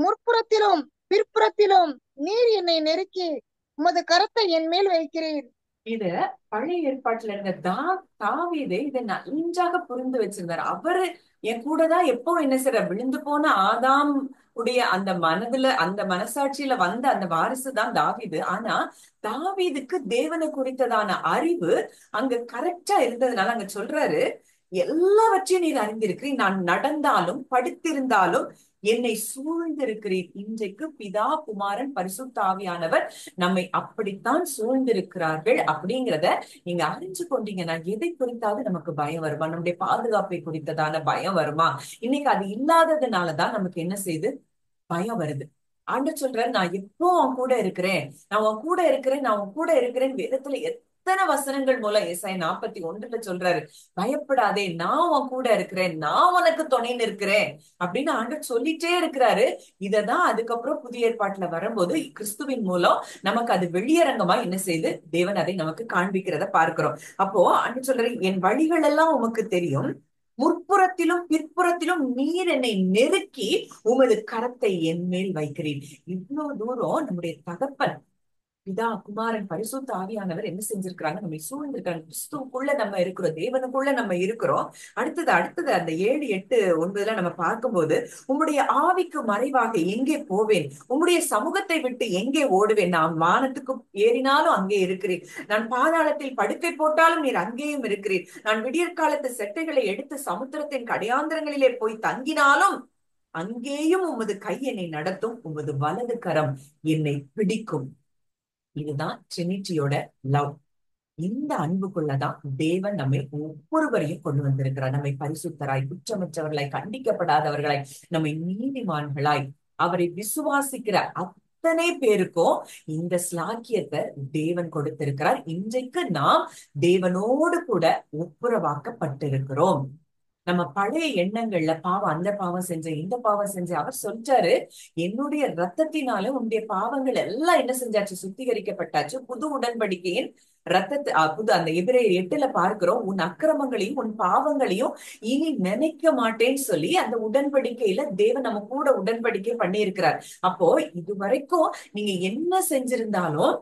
முற்புறத்திலும் பிற்புறத்திலும் நீர் என்னை நெருக்கி உமது கரத்தை என் மேல் வைக்கிறீர். இத பழைய ஏற்பாட்டுல இருந்த தாவீதே இதை நன்றாக புரிந்து வச்சிருந்தாரு. அவரு என் கூடதான் எப்போ என்ன செய்யற, விழுந்து போன ஆதாம் உடைய அந்த மனதுல, அந்த மனசாட்சியில வந்த அந்த வாரிசு தான் தாவீது. ஆனா தாவீதுக்கு தேவனை குறித்ததான அறிவு அங்க கரெக்டா இருந்ததுனால அங்க சொல்றாரு, எல்லாவற்றையும் நீர் அறிந்திருக்கிறீர், நான் நடந்தாலும் படுத்திருந்தாலும் என்னை சூழ்ந்திருக்கிறீர். இன்றைக்கு பிதா, குமாரன், பரிசுத்த ஆவியானவர் நம்மை அப்படித்தான் சூழ்ந்திருக்கிறார்கள் அப்படிங்கிறத நீங்க அறிஞ்சு கொண்டீங்கன்னா எதை குறித்தாவது நமக்கு பயம் வருமா? நம்முடைய பாதுகாப்பை குறித்ததான பயம் வருமா? இன்னைக்கு அது இல்லாததுனாலதான் நமக்கு என்ன செய்யுது, பயம் வருது. ஆண்டவர் சொல்றாரு, நான் எப்போ உன் கூட இருக்கிறேன், நான் உன் கூட இருக்கிறேன், நான் உன் கூட இருக்கிறேன். வேதத்துல எத்தனை வசனங்கள் மூலம் ஏசாயா 41 சொல்றாரு, பயப்படாதே, நான் உன் கூட இருக்கிறேன், நான் உனக்கு துணைன்னு இருக்கிறேன் அப்படின்னு ஆண்டவர் சொல்லிட்டே இருக்கிறாரு. இததான் அதுக்கப்புறம் புதிய ஏற்பாட்டுல வரும்போது கிறிஸ்துவின் மூலம் நமக்கு அது வெளியரங்கமா என்ன செய்து தேவன் அதை நமக்கு காண்பிக்கிறத பார்க்கிறோம். அப்போ ஆண்டவர் சொல்றாரு, என் வழிகள் எல்லாம் உமக்கு தெரியும், முற்புறத்திலும் பிற்புறத்திலும் நீர் என்னை நெருக்கி உமது கரத்தை என் மேல் வைக்கிறீர். இவ்வளவு தூரம் நம்முடைய தகப்பன், பிதா, குமாரன், பரிசுத்த ஆவியானவர் என்ன செஞ்சிருக்கிறாங்க, நம்ம சூழ்ந்திருக்காங்க. கிறிஸ்துவுக்குள்ள நம்ம இருக்கிறோம், தேவனுக்குள்ள நம்ம இருக்கிறோம். அடுத்தது அந்த 7, 8, 9 நம்ம பார்க்கும்போது, உம்முடைய ஆவிக்கு மறைவாக எங்கே போவேன், உம்முடைய சமூகத்தை விட்டு எங்கே ஓடுவேன், நான் வானத்துக்கு ஏறினாலும் அங்கே இருக்கிறீர், நான் பாதாளத்தில் படுக்கை போட்டாலும் நீர் அங்கேயும் இருக்கிறீர், நான் விடியற்காலத்து செட்டைகளை எடுத்து சமுத்திரத்தின் கடையாந்திரங்களிலே போய் தங்கினாலும் அங்கேயும் உமது கை என்னை நடத்தும், உமது வலது கரம் என்னை பிடிக்கும். இதுதான் ட்ரினிட்டியோட லவ். இந்த அன்புக்குள்ளதான் தேவன் நம்மை ஒவ்வொருவரையும் கொண்டு வந்திருக்கிறார். நம்மை பரிசுத்தராய், குற்றமற்றவர்களாய், கண்டிக்கப்படாதவர்களாய், நம்மை நீதிமான்களாய் அவரை விசுவாசிக்கிற அத்தனை பேருக்கும் இந்த ஸ்லாக்கியத்தை தேவன் கொடுத்திருக்கிறார். இன்றைக்கு நாம் தேவனோடு கூட ஒப்புரவாக்கப்பட்டிருக்கிறோம். நம்ம பழைய எண்ணங்கள்ல பாவம், அந்த பாவம் செஞ்ச, இந்த பாவம் செஞ்ச, அவர் சொல்றாரு, என்னுடைய ரத்தத்தினால உன்னுடைய பாவங்கள் எல்லாம் என்ன செஞ்சாச்சு, சுத்திகரிக்கப்பட்டாச்சு. புது உடன்படிக்கையின் ரத்தத்தை புது அந்த எபிரேயர் 8ல பார்க்கிறோம், உன் அக்கிரமங்களையும் உன் பாவங்களையும் இனி நினைக்க மாட்டேன்னு சொல்லி அந்த உடன்படிக்கையில தேவன் நம்ம கூட உடன்படிக்கை பண்ணி இருக்கிறார். அப்போ இது வரைக்கும் நீங்க என்ன செஞ்சிருந்தாலும்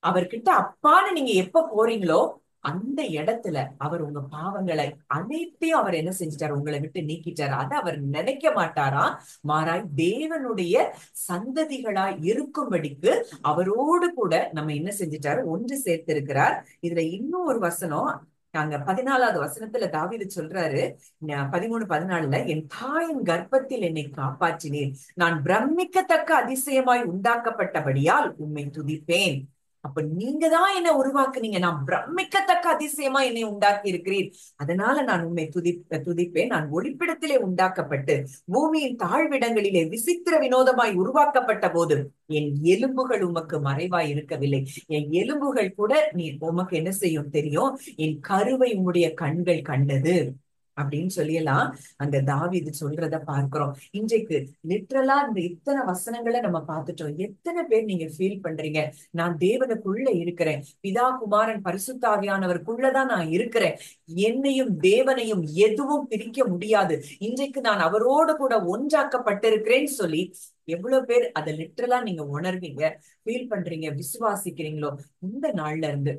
அவர்கிட்ட அப்பான்னு நீங்க எப்ப போறீங்களோ அந்த இடத்துல அவர் உங்க பாவங்களை அனைத்தையும் அவர் என்ன செஞ்சிட்டாரு, உங்களை விட்டு நீக்கிட்டாரு. அதை அவர் நினைக்க மாட்டாரா, மாறாய் தேவனுடைய சந்ததிகளாய் இருக்கும்படிக்கு அவரோடு கூட நம்ம என்ன செஞ்சிட்டாரு, ஒன்று சேர்த்திருக்கிறார். இதுல இன்னும் ஒரு வசனம், நாங்க 14வது வசனத்துல தாவீது சொல்றாரு, 13:14, என் தாயின் கர்ப்பத்தில் என்னை காப்பாற்றினீர், நான் பிரமிக்கத்தக்க அதிசயமாய் உண்டாக்கப்பட்டபடியால் உம்மை துதிப்பேன். அப்ப நீங்க தான் என்ன உருவாக்குனீங்க, நான் பிரமிக்கத்தக்க அதிசயமா என்னை உண்டாக்கி இருக்கிறீர், அதனால நான் உண்மை துதிப்பேன். நான் ஒளிப்பிடத்திலே உண்டாக்கப்பட்டு பூமியின் தாழ்விடங்களிலே விசித்திர வினோதமாய் உருவாக்கப்பட்ட போது என் எலும்புகள் உமக்கு மறைவாய் இருக்கவில்லை. என் எலும்புகள் கூட நீ உமக்கு என்ன செய்யும் தெரியும், என் கருவை உம்முடைய கண்கள் கண்டது அப்படின்னு சொல்லியெல்லாம் அந்த தாவீது சொல்றத பார்க்கிறோம். இன்றைக்கு லிட்ரலா இந்த இத்தனை வசனங்களை நம்ம பார்த்துட்டோம். எத்தனை பேர் நீங்க ஃபீல் பண்றீங்க, நான் தேவனுக்குள்ள இருக்கிறேன், பிதா குமாரன் பரிசுத்தாவியானவருக்குள்ளதான் நான் இருக்கிறேன், என்னையும் தேவனையும் எதுவும் பிரிக்க முடியாது, இன்றைக்கு நான் அவரோடு கூட ஒன்றாக்கப்பட்டிருக்கிறேன்னு சொல்லி எவ்வளவு பேர் அதை லிட்ரலா நீங்க உணர்வீங்க, ஃபீல் பண்றீங்க, விசுவாசிக்கிறீங்களோ? இந்த நாள்ல இருந்து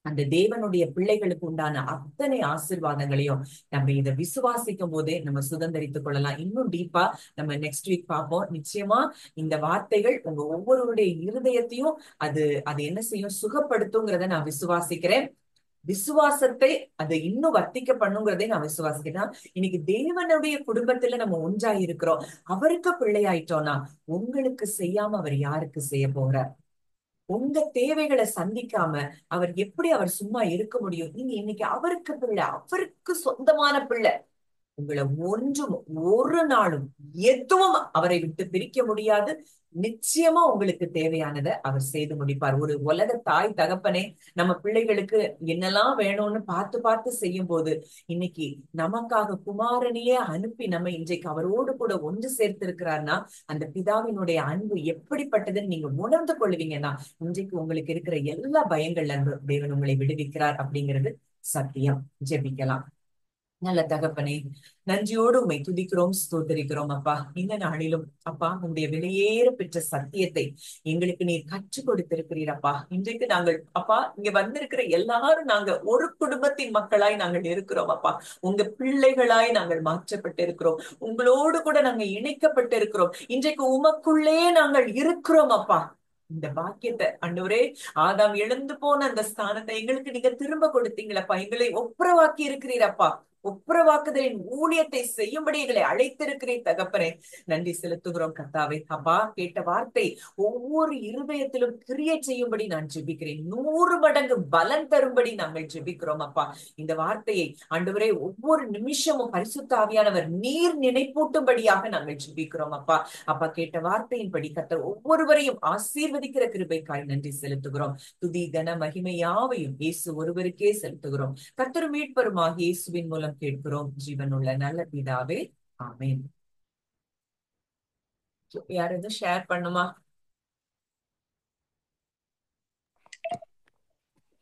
அந்த தேவனுடைய பிள்ளைகளுக்கு உண்டான அத்தனை ஆசீர்வாதங்களையும் நம்ம இதை விசுவாசிக்கும் போதே நம்ம சுதந்திரித்துக் கொள்ளலாம். இன்னும் டீப்பா நம்ம நெக்ஸ்ட் வீக் பார்ப்போம். நிச்சயமா இந்த வார்த்தைகள் உங்க ஒவ்வொருவருடைய இருதயத்தையும் அது என்ன செய்யும், சுகப்படுத்துங்கிறத நான் விசுவாசிக்கிறேன். விசுவாசத்தை அது இன்னும் வர்த்திக்க பண்ணுங்கிறதை நான் விசுவாசிக்கிறேன். இன்னைக்கு தேவனுடைய குடும்பத்துல நம்ம ஒன்றாய் இருக்கிறோம், அவருக்கு பிள்ளையாயிட்டோம்னா உங்களுக்கு செய்யாம அவர் யாருக்கு செய்ய போறார்? உங்க தேவைகளை சந்திக்காம அவர் சும்மா இருக்க முடியும்? நீங்க இன்னைக்கு அவருக்கு பிள்ளை, அவருக்கு சொந்தமான பிள்ளை. உங்களை ஒன்றும் ஒரு நாளும் எதுவும் அவரை விட்டு பிரிக்க முடியாது. நிச்சயமா உங்களுக்கு தேவையானதை அவர் செய்து முடிப்பார். ஒரு உலக தாய் தகப்பனே நம்ம பிள்ளைகளுக்கு என்னெல்லாம் வேணும்னு பார்த்து பார்த்து செய்யும் போது இன்னைக்கு நமக்காக குமாரனையே அனுப்பி நம்ம இன்றைக்கு அவரோடு கூட ஒன்று சேர்த்திருக்கிறார்னா அந்த பிதாவினுடைய அன்பு எப்படிப்பட்டதுன்னு நீங்க உணர்ந்து கொள்வீங்கன்னா இன்றைக்கு உங்களுக்கு இருக்கிற எல்லா பயங்கள்ல இருந்து தேவன் உங்களை விடுவிக்கிறார் அப்படிங்கிறது சத்தியம். ஜெபிக்கலாம். நல்ல தகப்பனே, நன்றியோடு உண்மை துதிக்கிறோம், ஸ்தோத்தரிக்கிறோம். அப்பா, இந்த நாளிலும் அப்பா உங்களுடைய வெளியேற பெற்ற சத்தியத்தை எங்களுக்கு நீர் கற்றுக் கொடுத்திருக்கிறீர். அப்பா, இன்றைக்கு நாங்கள் அப்பா இங்க வந்திருக்கிற எல்லாரும் நாங்க ஒரு குடும்பத்தின் மக்களாய் நாங்கள் இருக்கிறோம். அப்பா, உங்க பிள்ளைகளாய் நாங்கள் மாற்றப்பட்டு இருக்கிறோம், உங்களோடு கூட நாங்க இணைக்கப்பட்டு இருக்கிறோம். இன்றைக்கு உமக்குள்ளே நாங்கள் இருக்கிறோம். அப்பா, இந்த பாக்கியத்தை ஆண்டவரே, ஆதாம் எழுந்து போன அந்த ஸ்தானத்தை எங்களுக்கு நீங்க திரும்ப கொடுத்தீங்களப்பா, எங்களை ஒப்புரவாக்கி இருக்கிறீரப்பா, ஒப்புரவாக்குதலின் ஊழியத்தை செய்யும்படி எங்களை அழைத்திருக்கிறேன் தகப்பனே. நன்றி செலுத்துகிறோம் கர்த்தாவே. அப்பா, கேட்ட வார்த்தை ஒவ்வொரு இருதயத்திலும் கிரியை செய்யும்படி நான் ஜெபிக்கிறேன். 100 மடங்கு பலன் தரும்படி நாங்கள் ஜெபிக்கிறோம். அப்பா, இந்த வார்த்தையை ஆண்டவரே ஒவ்வொரு நிமிஷமும் பரிசுத்த ஆவியானவர் நீர் நினைப்பூட்டும்படியாக நாங்கள் ஜெபிக்கிறோம். அப்பா, அப்பா கேட்ட வார்த்தையின்படி கர்த்தர் ஒவ்வொருவரையும் ஆசீர்வதிக்கிற கிருபைக்காய் நன்றி செலுத்துகிறோம். துதி கன மகிமை யாவையும் இயேசு ஒருவருக்கே செலுத்துகிறோம். கர்த்தர் மீட்பருமாகிய இயேசுவின் மூலம் கேட்கிறோம் ஜீவனுள்ள நல்ல பிதாவே, ஆமென். யாராவது ஷேர் பண்ணுமா?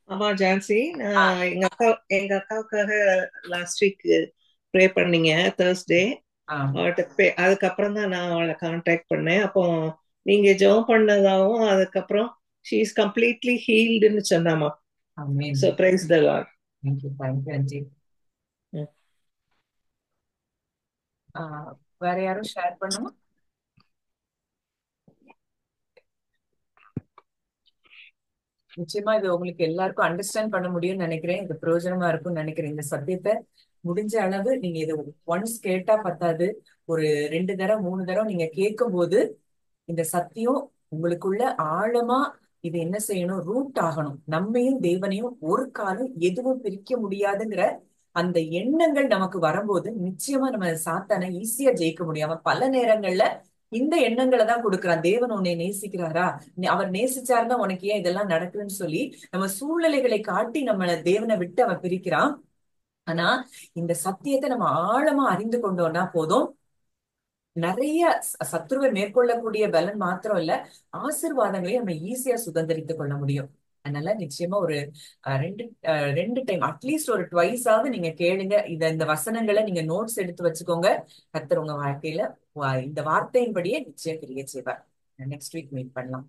ஆமா ஜான்சி, எங்க அக்காவுக்காக லாஸ்ட் வீக் ப்ரே பண்ணீங்க Thursday. அதுக்கப்புறம் தான் நான் அவளை கான்டாக்ட் பண்ணேன். அப்போ நீங்க ஜெபம் பண்ணதாவும் அதுக்கப்புறம் she is completely healed ன்னு சொன்னாமா. So praise the Lord. Thank you, thank you aunty. வேற யாரும் ஷேர் பண்ணுமா? நிச்சயமா இது உங்களுக்கு எல்லாருக்கும் அண்டர்ஸ்டாண்ட் பண்ண முடியும்னு நினைக்கிறேன். இது பிரயோஜனமா இருக்கும்னு நினைக்கிறேன். இந்த சத்தியத்தை முடிஞ்ச அளவு நீங்க இது ஒன்ஸ் கேட்டா பத்தாது, ஒரு 2 தடவை 3 தடவை நீங்க கேட்கும் போது இந்த சத்தியம் உங்களுக்குள்ள ஆழமா இது என்ன செய்யணும், ரூட் ஆகணும். நம்மையும் தேவனையும் ஒரு காலம் எதுவும் பிரிக்க முடியாதுங்கிற அந்த எண்ணங்கள் நமக்கு வரும்போது நிச்சயமா நம்ம சாத்தானை ஈஸியா ஜெயிக்க முடியாம பல நேரங்கள்ல இந்த எண்ணங்களை தான் கொடுக்குறான். தேவன் உன்னை நேசிக்கிறாரா, அவர் நேசிச்சாருன்னா உனக்கு ஏன் இதெல்லாம் நடக்குதுன்னு சொல்லி நம்ம சூழ்நிலைகளை காட்டி நம்மள தேவனை விட்டு அவன் பிரிக்கிறான். ஆனா இந்த சத்தியத்தை நம்ம ஆழமா அறிந்து கொண்டோம்னா போதும், நிறைய சத்ருவை மேற்கொள்ளக்கூடிய பலன் மாத்திரம் இல்ல, ஆசீர்வாதங்களையும் நம்ம ஈஸியா சுதந்திரித்துக் கொள்ள முடியும். அதனால நிச்சயமா ஒரு ரெண்டு டைம் அட்லீஸ்ட் ஒரு ட்வைஸாவது நீங்க கேளுங்க. இந்த வசனங்களை நீங்க நோட்ஸ் எடுத்து வச்சுக்கோங்க. கர்த்தர் உங்க வாழ்க்கையில இந்த வார்த்தையின்படியே நிச்சயம் கிரியை செய்வார். நெக்ஸ்ட் வீக் மீட் பண்ணலாம்.